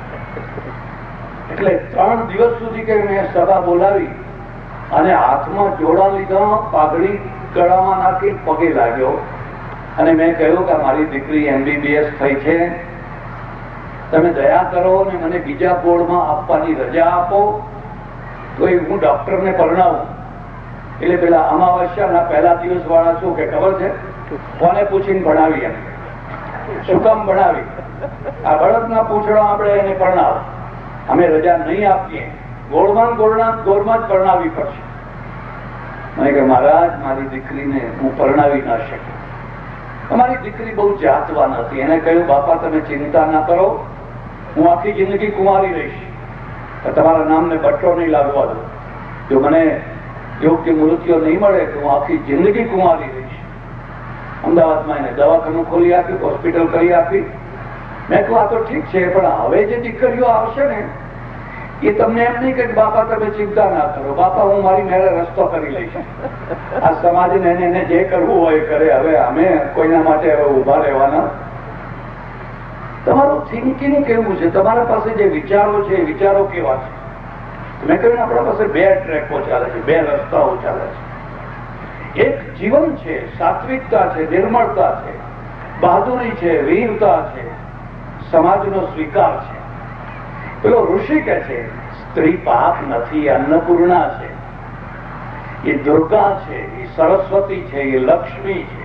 એટલે 3 દિવસ સુધી કે મેં સભા બોલાવી અને હાથમાં જોડા લીધા, પાઘડી ગળામાં નાખી પગે લાગ્યો અને મેં કહ્યું કે મારી દીકરી MBBS થઈ છે, તમે દયા કરો અને મને બીજા બોર્ડમાં આપવાની રજા આપો તો હું ડોક્ટરને પરણાવું. એટલે પેલા અમાવાસ્યાના પહેલા દિવસ વાળા શું કે ખબર છે? કોને પૂછીને ભણાવી? એમ શું કામ ભણાવી? આ બળદના પૂછડો આપણે એને પરણાવ, અમે રજા નહીં આપીએ, ગોળમાં જ પરણાવી પડશે. મને કે મહારાજ મારી દીકરીને હું પરણાવી ના શકું. અમારી દીકરી બહુ જાતવાન હતી. એને કહ્યું બાપા તમે ચિંતા ના કરો, હું આખી જિંદગી કુંવારી રહીશ, તમારા નામને બટ્ટો નહીં લાગવા દો. જો મને યોગ્ય મૃત્યુ નહીં મળે તો હું આખી જિંદગી કુંવારી રહીશ. અમદાવાદમાં એને દવાખાનું ખોલી આપ્યું, હોસ્પિટલ કરી આપી. મેં કહ્યું આ તો ઠીક છે, પણ હવે જે દીકરીઓ આવશે ને એ તમને એમ નહીં કે બાપા તમે ચિંતા ના કરો, બાપા હું મારી મેળે રસ્તો કરી લઈશ. આ સમાજને એને જે કરવું હોય કરે. હવે અમે કોઈના માટે હવે ઉભા રહેવાના. તમારું થિંકિંગ કેવું છે? તમારા પાસે જે વિચારો છે એ વિચારો કેવા છે? મેં કહ્યું આપણા પાસે 2 ટ્રેકો ચાલે છે, 2 રસ્તાઓ ચાલે છે. એક જીવન છે, સાત્વિકતા છે, નિર્મળતા છે, બહાદુરી છે, વીરતા છે, સમાજનો સ્વીકાર છે. પેલો ઋષિ કે છે સ્ત્રી પાપ નથી, અન્નપૂર્ણા છે, એ દુર્ગા છે, એ સરસ્વતી છે, એ લક્ષ્મી છે.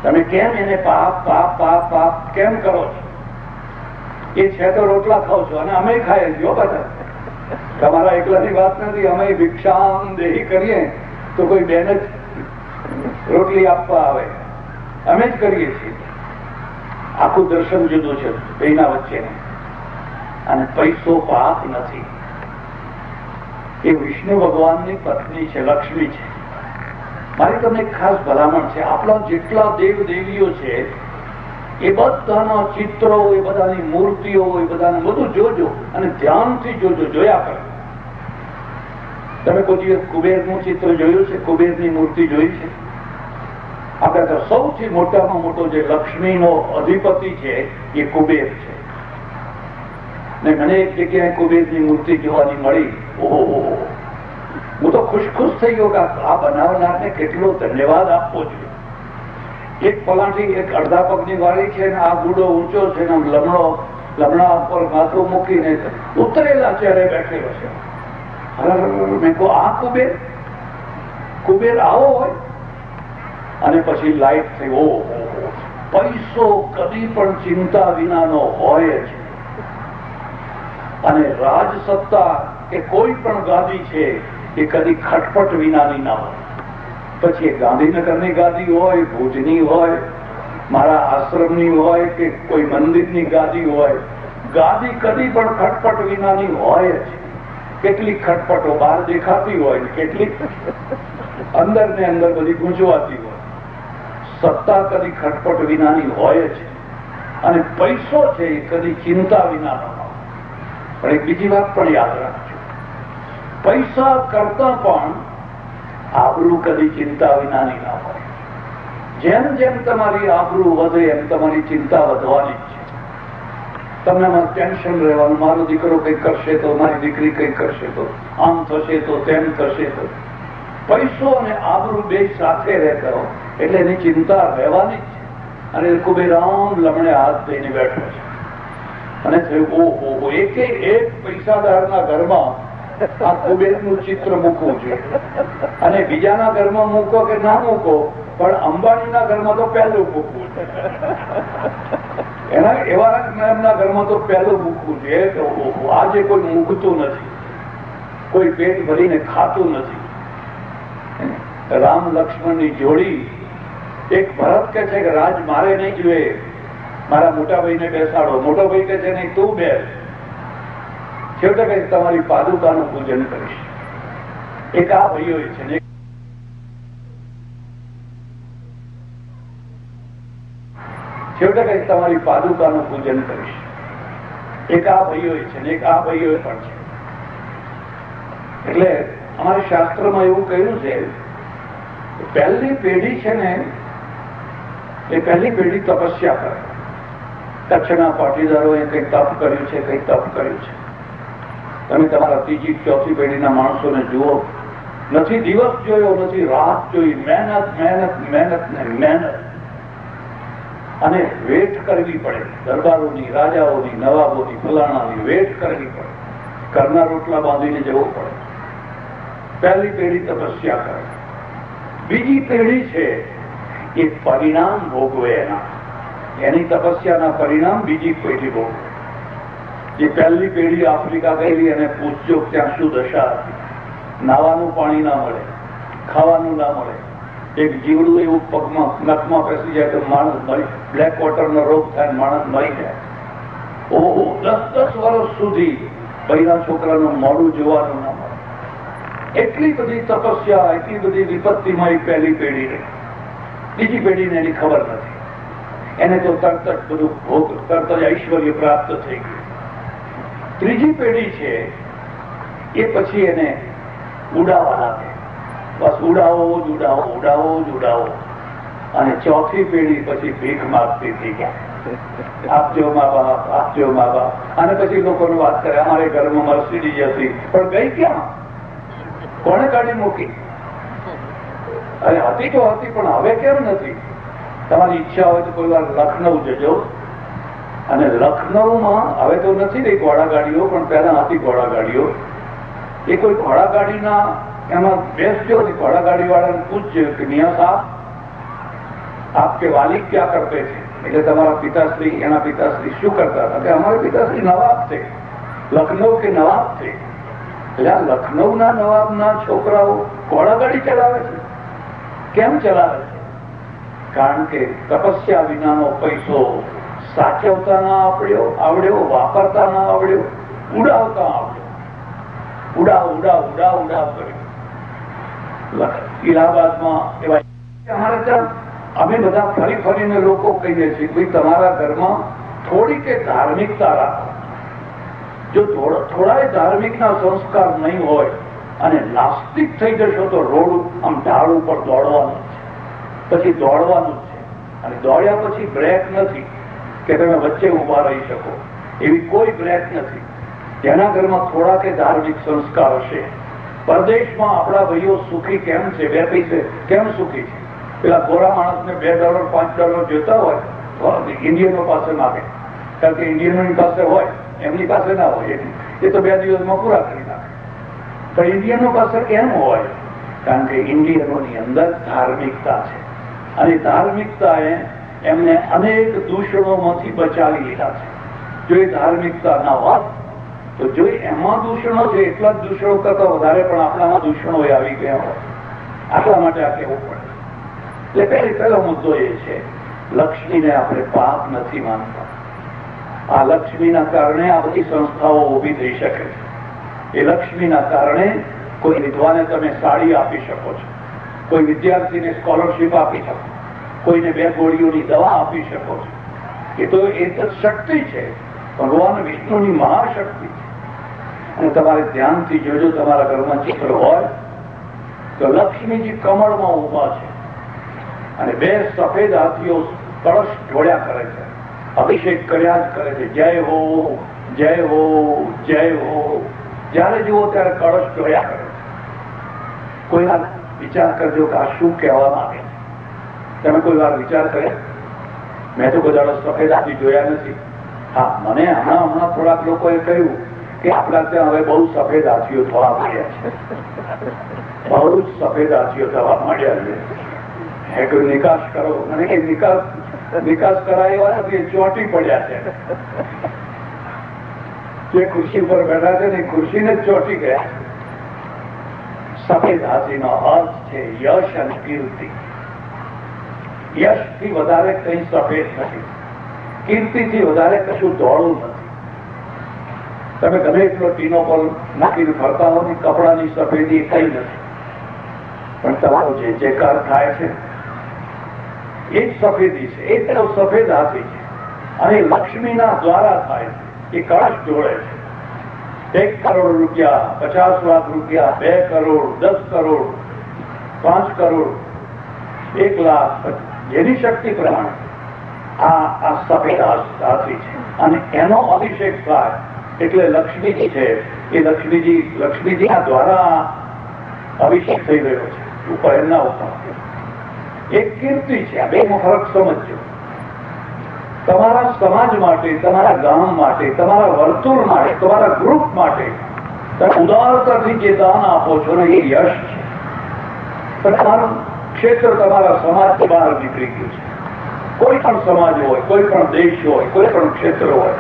તમે કેમ એને પાપ પાપ પાપ પાપ કેમ કરો છો? એ છે તો રોટલા ખાવ છો અને અમે ખાઈએ છીએ બધા. તમારા એકલાની વાત નથી. અમે ભિક્ષામ દેહી કરીએ તો કોઈ બેન જ રોટલી આપવા આવે, અમે જ કરીએ છીએ. આખું દર્શન જુદું છે બેના વચ્ચે. અને પૈસો પાપ નથી. એ વિષ્ણુ ભગવાનની પત્ની છે, લક્ષ્મી છે. મારી તમને ખાસ ભલામણ છે, આપણા જેટલા દેવ દેવીઓ છે એ બધાના ચિત્રો, એ બધાની મૂર્તિઓ, એ બધાને બધું જોજો અને ધ્યાનથી જોજો, જોયા કરો. તમે કોઈ દિવસ કુબેરનું ચિત્ર જોયું છે? કુબેરની મૂર્તિ જોઈ છે? આપણે તો સૌથી મોટામાં મોટો જે લક્ષ્મીનો અધિપતિ છે એ કુબેર છે. ને મને એક જગ્યાએ કુબેરની મૂર્તિ જોવાની મળી. ઓહો, હું તો ખુશ થઈ ગયો કે આ બનાવનારને કેટલો ધન્યવાદ આપવો જોઈએ. એક પલાઠી એક અડધા પગની વાળી છે ને આ ગુડો ઊંચો છે ને લમણા ઉપર માથું મૂકીને ઉતરેલા ચહેરે બેઠેલો છે. મેં કહું આ કુબેર આવો હોય? અને પછી લાઈટ થઈ. ઓહો, પૈસો કદી પણ ચિંતા વિનાનો હોય છે. અને રાજસત્તા કે કોઈ પણ ગાદી છે એ કદી ખટપટ વિનાની ના હોય. પછી એ ગાંધીનગરની ગાદી હોય, ભુજની હોય, મારા આશ્રમની હોય કે કોઈ મંદિરની ગાદી હોય, ગાદી કદી પણ ખટપટ વિનાની હોય જ. કેટલીક ખટપટો બહાર દેખાતી હોય ને કેટલીક અંદર ને અંદર બધી ગૂંચવાતી હોય. સત્તા કદી ખટપટ વિનાની હોય જ. અને પૈસો છે એ કદી ચિંતા વિનાનો. પણ એક બીજી વાત પણ યાદ રાખજો, પૈસા કરતા પણ આબરૂ કદી ચિંતા વિનાની ના હોય. જેમ જેમ તમારી આબરૂ વધે એમ તમારી ચિંતા વધવાની જ છે. તમને ટેન્શન રહેવાનું, મારો દીકરો કંઈક કરશે તો, મારી દીકરી કંઈક કરશે તો, આમ થશે તો, તેમ થશે તો. પૈસો અને આબરૂ બે સાથે રહેતો એટલે એની ચિંતા રહેવાની જ છે. અને કુબેરામ લમણે હાથ દઈને બેઠો છે અને થયું ઓહો, એક પૈસાદારના ઘરમાં આ કુબેરનું ચિત્ર મૂકવું જોઈએ. અને બીજાના ઘરમાં મૂકો કે ના મૂકો, પણ અંબાણીના ઘરમાં તો પહેલું મૂકવું છે. એમના ઘરમાં તો પહેલું મૂકવું જોઈએ કે આજે કોઈ મૂકતું નથી, કોઈ પેટ ભરીને ખાતું નથી. રામ લક્ષ્મણની જોડી. એક ભરત કે છે કે રાજ મારે નહીં જોઈએ, મારા મોટા ભાઈને બેસાડો. મોટો ભાઈ કે છે નહીં, તું બેસ. છેવટે કઈ તમારી પાદુકાનું પૂજન કરીશ. એક આ ભાઈઓ છે ને, છેવટે કઈ તમારી પાદુકાનું પૂજન કરીશ. એક આ ભાઈઓ છે ને, એક આ ભાઈઓ પણ છે. એટલે અમારા શાસ્ત્રમાં એવું કહ્યું છે, પહેલી પેઢી છે ને, એ પહેલી પેઢી તપસ્યા કરે. કચ્છના પાટીદારોએ કઈ તપ કર્યું છે, કઈ તપ કર્યું છે. તમે તમારા ત્રીજી ચોથી પેઢીના માણસોને જુઓ, નથી દિવસ જોયો, નથી રાત જોઈ, મહેનત મહેનત મહેનત ને મહેનત. અને વેઠ કરવી પડે, દરબારોની, રાજાઓની, નવાબોની, ફલાણાની વેઠ કરવી પડે. ઘરના રોટલા બાંધીને જવું પડે. પહેલી પેઢી તપસ્યા કરે. બીજી પેઢી છે એ પરિણામ ભોગવે. એની તપસ્યાના પરિણામ બીજી પેઢી ભોગવે. જે પહેલી પેઢી આફ્રિકા ગયેલી અને પૂછજો ત્યાં શું દશા હતી. નાવાનું પાણી ના મળે, ખાવાનું ના મળે. એક જીવડું એવું પગમાં નખમાં પેસી જાય તો માણસ મરી, બ્લેક વોટરનો રોગ થાય, માણસ મરી જાય. ઓહો, 10-10 વર્ષ સુધી બૈરા છોકરાનું મોડું જોવાનું ના મળે. એટલી બધી તપસ્યા, એટલી બધી વિપત્તિમાં પહેલી પેઢી રહી. બીજી પેઢીને એની ખબર નથી. એને તો તરત જ બધું ભોગ, તરત જ ઐશ્વર્ય પ્રાપ્ત થઈ ગયું. ત્રીજી પેઢી છે એ પછી એને ઉડાવવા લાગે. બસ ઉડાવો જ ઉડાવો, ઉડાવો જ ઉડાવો. અને ચોથી પેઢી પછી ભીખ માગતી થઈ ગયા. આપજો મા બાપ, આપજો મા બાપ. અને પછી લોકોને વાત કરે, અમારે ઘરમાં મર્સિડીઝ હતી પણ ગઈ ક્યાં? કોણે કાઢી મૂકી? અરે હતી તો હતી, પણ હવે કેમ નથી? તમારી ઈચ્છા હોય તો કોઈ વાર લખનઉ જજો. અને લખનઉમાં હવે તો નથી રહી ઘોડાગાડીઓ, પણ પહેલા હતી ઘોડાગાડીઓ. એ કોઈ ઘોડાગાડીના એમાં બેસજો ને, ઘોડાગાડી વાળાને પૂછજો કે મિયા સાહેબ આપકે વાલી ક્યાં કરતે છે? એટલે તમારા પિતાશ્રી, એના પિતાશ્રી શું કરતા હતા? કે અમારે પિતાશ્રી નવાબ છે, લખનઉ કે નવાબ છે. એટલે આ લખનઉના નવાબના છોકરાઓ ઘોડાગાડી ચલાવે છે. કેમ ચલાવે છે? કારણ કે તપસ્યા વિનાનો પૈસો સાચવતા ના આવડ્યો, વાપરતા ના આવડ્યો, ઉડાવતા આવડ્યો. ઉડાવ ઉડાવ ઉડાવ ઉડાવ કર્યું. ઇલાહાબાદમાં એવા અમારે ત્યાં અમે બધા ફરી ફરીને લોકો કહીએ છીએ, ભાઈ તમારા ઘરમાં થોડી કે ધાર્મિકતા રાખો. જો થોડા ધાર્મિકના સંસ્કાર નહીં હોય અને નાસ્તિક થઈ જશો તો રોડ આમ ઢાળ ઉપર દોડવાનું છે, પછી દોડવાનું છે. અને દોડ્યા પછી બ્રેક નથી કે તમે વચ્ચે ઉભા રહી શકો, એવી કોઈ બ્રેક નથી. જેના ઘરમાં થોડા કે ધાર્મિક સંસ્કાર હશે. પરદેશમાં આપણા ભાઈઓ સુખી કેમ છે? 2 પૈસે કેમ સુખી છે? પેલા ગોરા માણસને $2 $5 જોતા હોય તો ઇન્ડિયનો પાસે માગે, કારણ કે ઇન્ડિયનોની પાસે હોય, એમની પાસે ના હોય. એ તો 2 દિવસમાં પૂરા કરી નાખે. પણ ઇન્ડિયનો પાસે કેમ હોય? કારણ કે ઇન્ડિયનોની અંદર ધાર્મિકતા છે. અને ધાર્મિકતાએ એમને અનેક દૂષણોમાંથી બચાવી લીધા છે. જો એ ધાર્મિકતા ના હોત તો જો એમાં દૂષણો છે, એટલા જ દૂષણો કરતા વધારે પણ આપણામાં દૂષણો આવી ગયા હોય. આટલા માટે આ કહેવું પડે. એટલે પહેલો મુદ્દો એ છે, લક્ષ્મીને આપણે પાપ નથી માનતા. આ લક્ષ્મીના કારણે આ બધી સંસ્થાઓ ઉભી થઈ શકે છે. એ લક્ષ્મીના કારણે કોઈ વિધવાને તમે સાડી આપી શકો છો, કોઈ વિદ્યાર્થીને સ્કોલરશીપ આપી શકો, કોઈને 2 ગોળીઓની દવા આપી શકો છો. એ તો શક્તિ છે, ભગવાન વિષ્ણુની મહાશક્તિ છે. અને તમારે ધ્યાનથી જોજો, તમારા ઘરમાં ચિત્ર હોય તો લક્ષ્મીજી કમળમાં ઉભા છે અને 2 સફેદ હાથીઓ કળશ ઢોળ્યા કરે છે, અભિષેક કર્યા જ કરે છે. જય હો, જય હો, જય હો. જયારે જુઓ ત્યારે કળશ ઢોળ્યા કરે છે. કોઈ વિચાર કરજો કે આ શું કહેવા માંગે છે. તમે કોઈ વાર વિચાર કર્યા? મેં તો કોઈ દાડો સફેદ હાથી જોયા નથી. હા, મને હમણાં થોડાક લોકોએ કહ્યું કે આપણા ત્યાં હવે બહુ સફેદ હાથીઓ થવા માંડ્યા છે, બહુ જ સફેદ હાથીઓ થવા માંડ્યા છે. કોઈ નિકાસ કરો, અને એ નિકાસ કરાય એવા ચોંટી પડ્યા છે. જે ખુરશી પર બેઠા છે ને એ ખુરશીને જ ચોંટી ગયા. સફેદ હાથીનો અર્થ છે યશ અને કીર્તિ. યશ થી વધારે કઈ સફેદ નથી, કીર્તિ થી વધારે કશું ધોળું નથી. તમે ગમે એટલો ટીનો પર નાખીને ફરતા હો ને કપડાની સફેદી કઈ નથી, પણ તમારો જે જેકાર થાય છે એ જ સફેદી છે. એ તો સફેદ હાથી છે, અને લક્ષ્મીના દ્વારા થાય છે. એ કળશ જોડે છે. 1 કરોડ રૂપિયા, 50 લાખ રૂપિયા, 2 કરોડ, 10 કરોડ, 5 કરોડ, 1 લાખ, જેની શક્તિ પ્રમાણે આ સફેદ હાથી છે. અને એનો અભિષેક થાય એટલે લક્ષ્મીજી છે, એ લક્ષ્મીજીના દ્વારા અભિષેક થઈ રહ્યો છે ઉપર એમના ઉપર. એક કીર્તિ છે. આ બેનો ફરક સમજજો. તમારા સમાજ માટે, તમારા ગામ માટે, તમારા વર્તુળ માટે, તમારા ગ્રુપ માટે તમે ઉદારતાથી જે દાન આપો છો ને એ યશ છે. પણ તમારું ક્ષેત્ર તમારા સમાજથી બહાર નીકળી ગયું છે. કોઈ પણ સમાજ હોય, કોઈ પણ દેશ હોય, કોઈ પણ ક્ષેત્ર હોય,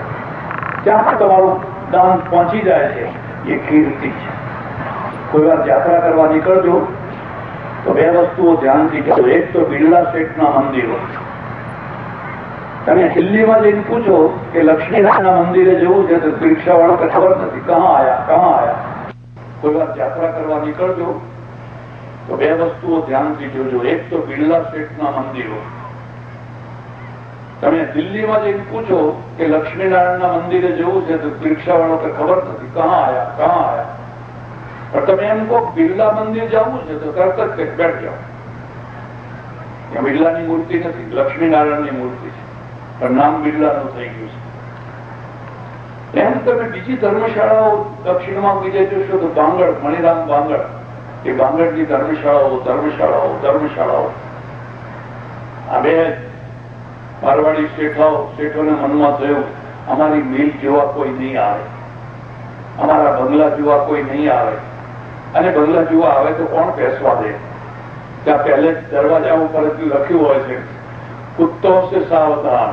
ત્યાં પણ તમારું દાન પહોંચી જાય છે, એ કીર્તિ છે. કોઈ વાર યાત્રા કરવા નીકળજો તો 2 વસ્તુઓ ધ્યાનથી કરો. એક તો બિરલા શેઠના મંદિરો. તમે દિલ્હીમાં જઈને પૂછો કે લક્ષ્મીનારાયણના મંદિરે જવું છે તો રિક્ષાવાળો કે ખબર નથી, કહા આયા. કોઈ વાર યાત્રા કરવા નીકળજો તો 2 વસ્તુઓ ધ્યાનથી જોજો. એક તો બિરલા શેઠના મંદિરો. તમે દિલ્હીમાં જઈને પૂછો કે લક્ષ્મીનારાયણના મંદિરે જવું છે તો રિક્ષાવાળો કે ખબર નથી, કહા આયા. પણ તમે એમ કહો બિરલા મંદિર જવું છે તો તરત જ બેઠ જાઓ. ત્યાં બિરલાની મૂર્તિ નથી, લક્ષ્મીનારાયણની મૂર્તિ છે, પણ નામ બિરલાનું થઈ ગયું છે. એમ તમે બીજી ધર્મશાળાઓ દક્ષિણમાં બીજે જોશો તો બાંગડ, મણિરામ બાંગડ, એ બાંગડની ધર્મશાળાઓ. આ 2 મારવાડી શેઠોને મનમાં થયું અમારી મિલ જેવા કોઈ નહીં આવે, અમારા બંગલા જેવા કોઈ નહીં આવે, અને બંગલા જેવા આવે તો કોણ બેસવા દે? ત્યાં પહેલે જ દરવાજા ઉપર લખ્યું હોય છે કુત્તો સે સાવધાન,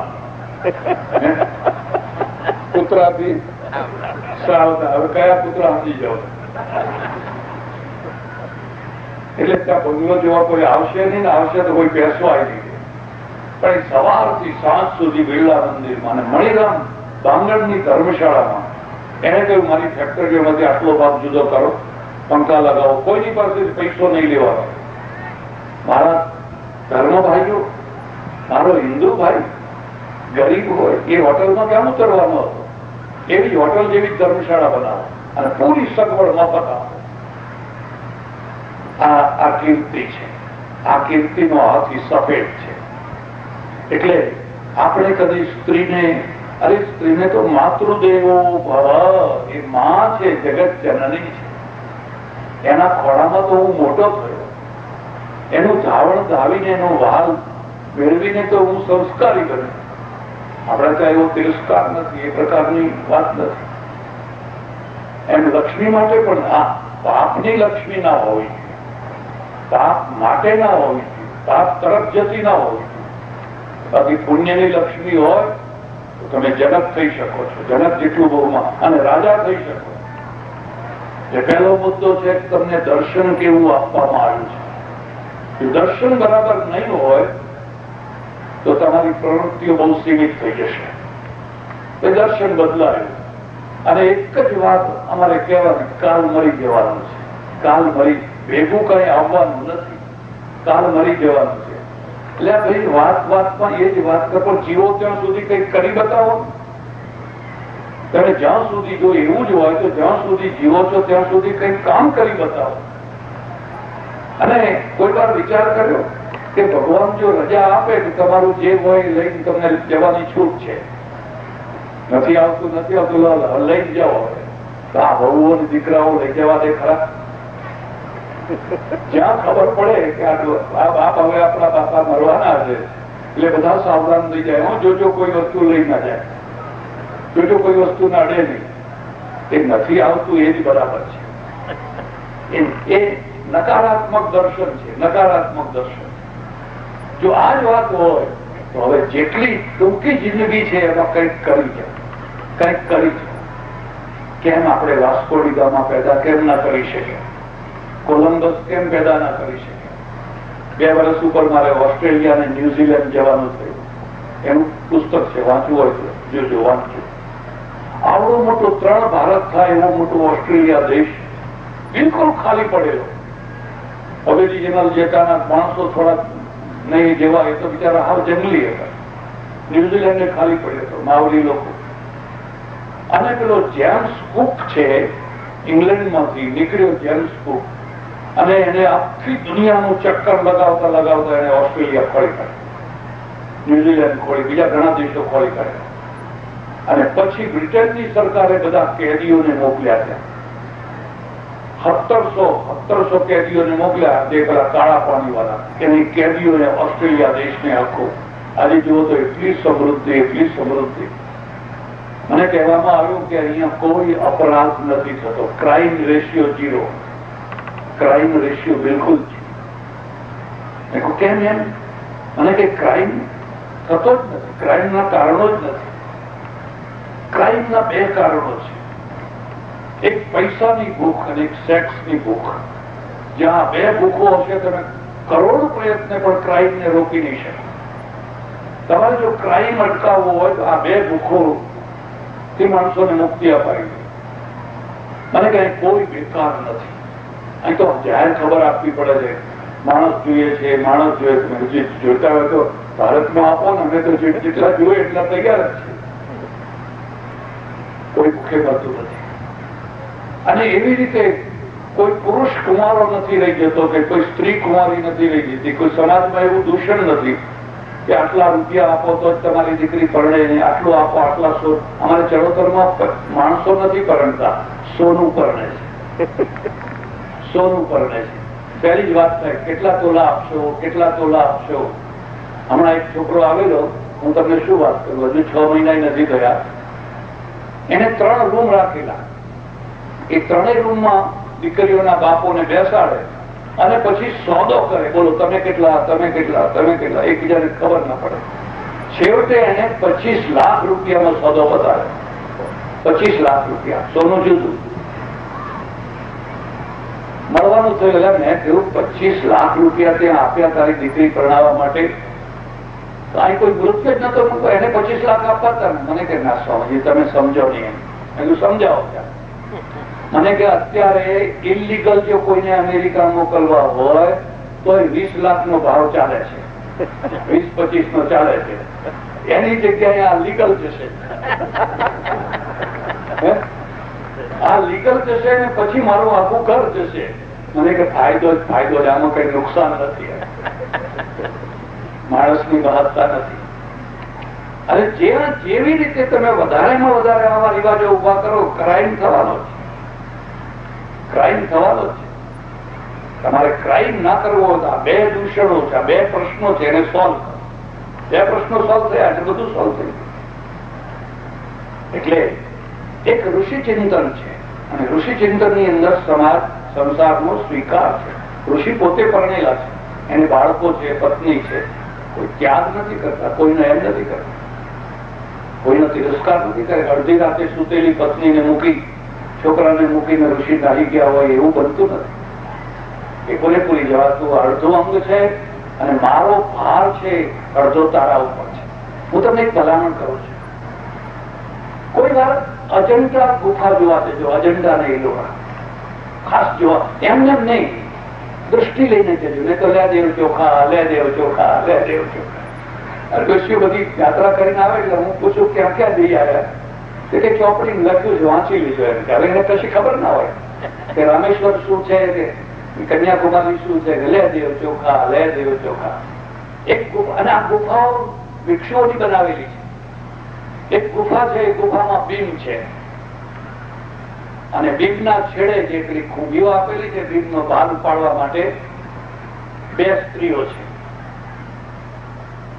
કૂતરાથી સાવધાન. હવે કયા કૂતરા સમજી જાવ? એટલે ત્યાં બંગલો જેવા કોઈ આવશે નહીં, ને આવશે તો કોઈ બેસવા નહીં. પણ સવારથી સાંજ સુધી બિરલા મંદિરમાં અને મણિરામ બાંગડની ધર્મશાળામાં એને કહ્યું મારી ફેક્ટરીઓમાંથી આટલો ભાગ જુદો કરો, પંખા લગાવો, કોઈની પાસે પૈસો નહીં લેવાનો. મારા ધર્મ ભાઈઓ, મારો હિન્દુ ભાઈ ગરીબ હોય એ હોટલમાં કેમ ઉતરવાનો હતો? એવી હોટલ જેવી ધર્મશાળા બનાવો અને પૂરી સગવડ મફત આપો. આ કીર્તિ છે. આ કીર્તિનો હાથી સફેદ છે. એટલે આપણે કદી સ્ત્રીને તો માતૃદેવો ભવ, એ માં છે, જગત જનની છે. એના ખોળામાં તો હું મોટો થયો, એનું ધાવણ ધાવીને એનો વાલ મેળવીને તો હું સંસ્કારી બન્યો. આપણે ત્યાં એવો તિરસ્કાર નથી, એ પ્રકારની વાત નથી. એમ લક્ષ્મી માટે પણ આ પાપની લક્ષ્મી ના હોવી, પાપ માટે ના હોવી, પાપ તરફ જતી ના હોવી. બાકી પુણ્યની લક્ષ્મી હોય તો તમે જનક થઈ શકો છો, જનક જેટલું બહુમાં, અને રાજા થઈ શકો. જે પહેલો મુદ્દો છે તમને દર્શન કેવું આપવામાં આવ્યું છે. જો દર્શન બરાબર નહીં હોય તો તમારી પ્રવૃત્તિઓ બહુ સીમિત થઈ જશે. એ દર્શન બદલાયું. અને એક જ વાત અમારે કહેવાની, કાલ મરી જવાનું છે. કાલ મરી ભેગું કઈ આવવાનું નથી, કાલ મરી જવાનું છે. એટલે ભાઈ વાતમાં એ જ વાત કરો, જીવો ત્યાં સુધી કઈક કરી બતાવો. તમે જ્યાં સુધી જો એવું જ હોય તો જ્યાં સુધી જીવો છો ત્યાં સુધી કઈક કામ કરી બતાવો. અને કોઈ વાર વિચાર કર્યો કે ભગવાન જો રજા આપે તો તમારું જે હોય લઈને તમને જવાની છૂટ છે. નથી આવતું લઈ જાઓ. આ વહુઓ દીકરાઓ લઈ જવા દે ખરા? જ્યાં ખબર પડે કે આ બાપ હવે આપણા બાપા મરવાના છે એટલે બધા સાવધાન થઈ જાય. જોજો કોઈ વસ્તુ લઈ ના જાય, જોજો કોઈ વસ્તુ ના અડે નહીં. એ નથી આવતું એ જ બરાબર છે. એ નકારાત્મક દર્શન છે, નકારાત્મક દર્શન. જો આ જ વાત હોય તો હવે જેટલી ટૂંકી જિંદગી છે એમાં કંઈક કરી છે, કંઈક કરી છે. કેમ આપણે વાસ્કોડી ગામા પેદા કેમ ના કરી શકે? કોલંબસ કેમ પેદા ના કરી શકે? 2 વર્ષ ઉપર મારે ઓસ્ટ્રેલિયા અને ન્યુઝીલેન્ડ જવાનું થયું. એનું પુસ્તક છે, વાંચવું હોય તો જોજો, વાંચજો. આવડો મોટો 3 ભારત થાય એવો મોટો ઓસ્ટ્રેલિયા દેશ બિલકુલ ખાલી પડેલો. હવેલી જેમાં જેટાના માણસો થોડા નહીં જેવા, એ તો બિચારા હાવ જંગલી હતા. ન્યુઝીલેન્ડ ખાલી પડ્યો હતો, માવલી લોકો. અને પેલો જેમ્સ કુક છે, ઇંગ્લેન્ડમાંથી નીકળ્યો જેમ્સ કુક, અને એને આખી દુનિયાનું ચક્કર લગાવતા લગાવતા એને ઓસ્ટ્રેલિયા ખોળી કાઢ્યું, ન્યુઝીલેન્ડ ખોળી, બીજા ઘણા દેશો ખોળી કાઢ્યા. અને પછી બ્રિટનની સરકારે બધા કેદીઓને મોકલ્યા ત્યાં. 1700 કેદીઓને મોકલ્યા. તે પેલા કાળા પાણી વાળા એની કેદીઓને ઓસ્ટ્રેલિયા દેશને આખો. આજે જુઓ તો એટલી સમૃદ્ધિ, એટલી સમૃદ્ધિ. મને કહેવામાં આવ્યું કે અહીંયા કોઈ અપરાધ નથી થતો. ક્રાઇમ રેશિયો 0, ક્રાઇમ રેશિયો બિલકુલ છે. કેમ એમ? મને કે ક્રાઇમ થતો જ નથી, ક્રાઇમના કારણો જ નથી. ક્રાઇમના 2 કારણો છે, એક પૈસાની ભૂખ અને એક સેક્સની ભૂખ. જ્યાં 2 ભૂખો હશે તમે કરોડ પ્રયત્ન પણ ક્રાઇમને રોકી નહીં શકો. તમારે જો ક્રાઇમ અટકાવવો હોય તો આ 2 ભૂખો થી માણસોને મુક્તિ અપાય. મને કઈ કોઈ બેકાર નથી. અહીં તો જાહેર ખબર આપવી પડે છે, માણસ જોઈએ છે, માણસ જોઈએ. જોતા હોય તો ભારતમાં આપો ને, અમે તો જેટલા જોઈએ એટલા તૈયાર જ છે. કોઈ ભૂખે મળતું નથી. અને એવી રીતે કોઈ પુરુષ કુમારો નથી રહી જતો કે કોઈ સ્ત્રી કુમારી નથી રહી જતી. કોઈ સમાજમાં એવું દૂષણ નથી કે આટલા રૂપિયા આપો તો જ તમારી દીકરી પરણે, નહીં આટલું આપો, આટલા સો. અમારે ચરોતરમાં માણસો નથી પરણતા, સોનું પરણે છે, સોનું પરણે છે. પહેલી જ વાત થાય, કેટલા તોલા આપશો, કેટલા તોલા આપશો. હમણાં એક છોકરો આવેલો, હું તમને શું વાત કરું, હજુ 6 મહિના નથી થયા. એને 3 રૂમ રાખેલા. એ 3 રૂમમાં દીકરીઓના બાપોને બેસાડે અને પછી સોદો કરે. બોલો તમે કેટલા, તમે કેટલા, તમે કેટલા, એકબીજાને ખબર ના પડે. છેવટે એને 25 લાખ રૂપિયાનો સોદો બતાવે. 25 લાખ રૂપિયા, સોનું જુદું. મળવાનું થયું. મેં કહ્યું 25 લાખ રૂપિયા ત્યાં આપ્યા તારી દીકરી પરણાવવા માટે, તો અહીં કોઈ ગુરુત્વ જ નતો મૂકો. એને 25 લાખ આપવા હતા. મને કે ના સ્વામીજી તમે સમજો નહીં. એનું સમજાવો ત્યાં. મને કે અત્યારે ઇલીગલ જો કોઈને અમેરિકા મોકલવા હોય તો 20 લાખનો ભાવ ચાલે છે, 20-25 નો ચાલે છે. એની જગ્યાએ આ લીગલ જશે, આ લીગલ જશે ને પછી મારું આખું ઘર જશે. મને કે ફાયદો જ ફાયદો છે, આમાં કઈ નુકસાન નથી, માણસની મહત્તા નથી. અને જેવી રીતે તમે વધારેમાં વધારે આવા રિવાજો ઉભા કરો, ક્રાઇમ થવાનો છે, ક્રાઇમ થવાનો છે. તમારે ક્રાઇમ ના કરવો હોય તો આ 2 દૂષણો છે, આ 2 પ્રશ્નો છે, એને સોલ્વ કરો. 2 પ્રશ્નો સોલ્વ થયા એટલે બધું સોલ્વ થઈ ગયું. એટલે એક ઋષિ ચિંતન છે, અને ઋષિ ચિંતન ની અંદર સમાજ સંસારનો સ્વીકાર છે. ઋષિ પોતે પરણેલા છે, એને બાળકો છે, પત્ની છે. કોઈ ત્યાગ નથી કરતા, કોઈને એમ નથી કરતા, કોઈનો તિરસ્કાર નથી કરે. અડધી રાતે સુતેલી પત્નીને મૂકી, છોકરાને મૂકીને ઋષિ નાહી ગયા હોય એવું બનતું નથી. એ પૂરેપૂરી જવાતું અડધો અંગ છે, અને મારો ભાર છે અડધો તારા ઉપર છે. હું તમને એક ભલામણ કરું છું, કોઈ વાર અજંટા ગુફા જોવા જજો. અજંટા ને એલોરા ખાસ જોવા, એમને નહીં, દૃષ્ટિ લઈને જજો. નહીં તો લે દેવ ચોખા, લે દેવ ચોખા, લે દેવ ચોખા. અરગસ્યું બધી યાત્રા કરીને આવે એટલે હું પૂછું ક્યાં ક્યાં જઈ આવ્યા, કે ચોપડી લખ્યું છે, વાંચી લીધું. એમ કે હવે એને કશી ખબર ના હોય કે રામેશ્વર શું છે, કે કન્યાકુમારી શું છે, કે લે દેવ ચોખા, લે દેવ ચોખા. એક ગુફા, અને આ ગુફાઓ વૃક્ષોની બનાવેલી છે. એક ગુફા છે, એ ગુફામાં બીમ છે. અને ભીમના છેડે જે પેલી ખૂબીઓ આપેલી છે ભીમનો ભાર ઉપાડવા માટે, બે સ્ત્રીઓ છે,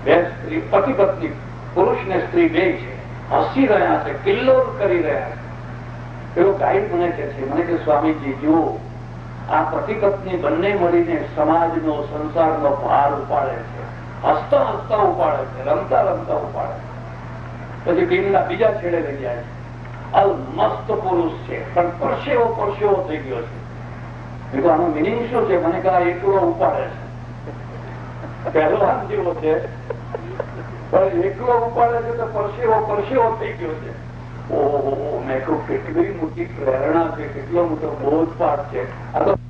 બે સ્ત્રી, પતિ પત્ની, પુરુષ ને સ્ત્રી બે છે, હસી રહ્યા છે, કિલ્લોલ કરી રહ્યા છે. એવો ગાઈડ મને કે છે, મને કે સ્વામીજી જુઓ, આ પતિ પત્ની બંને મળીને સમાજનો, સંસારનો ભાર ઉપાડે છે, હસતા હસતા ઉપાડે છે, રમતા રમતા ઉપાડે છે. પછી ભીમના બીજા છેડે લઈ જાય છે, અલ મસ્ત પુરુષ છે, પણ પરસેવો પરસેવો થઈ ગયો છે. આનો મિનિંગ શું છે? મને કહા એકલો ઉપાડે છે, પહેલવાન જેવો છે પણ એકલો ઉપાડે છે તો પરસેવો પરસેવો થઈ ગયો છે. ઓહો, મેં કહું કેટલી મોટી પ્રેરણા છે, કેટલો મોટો બોધપાઠ છે આ તો.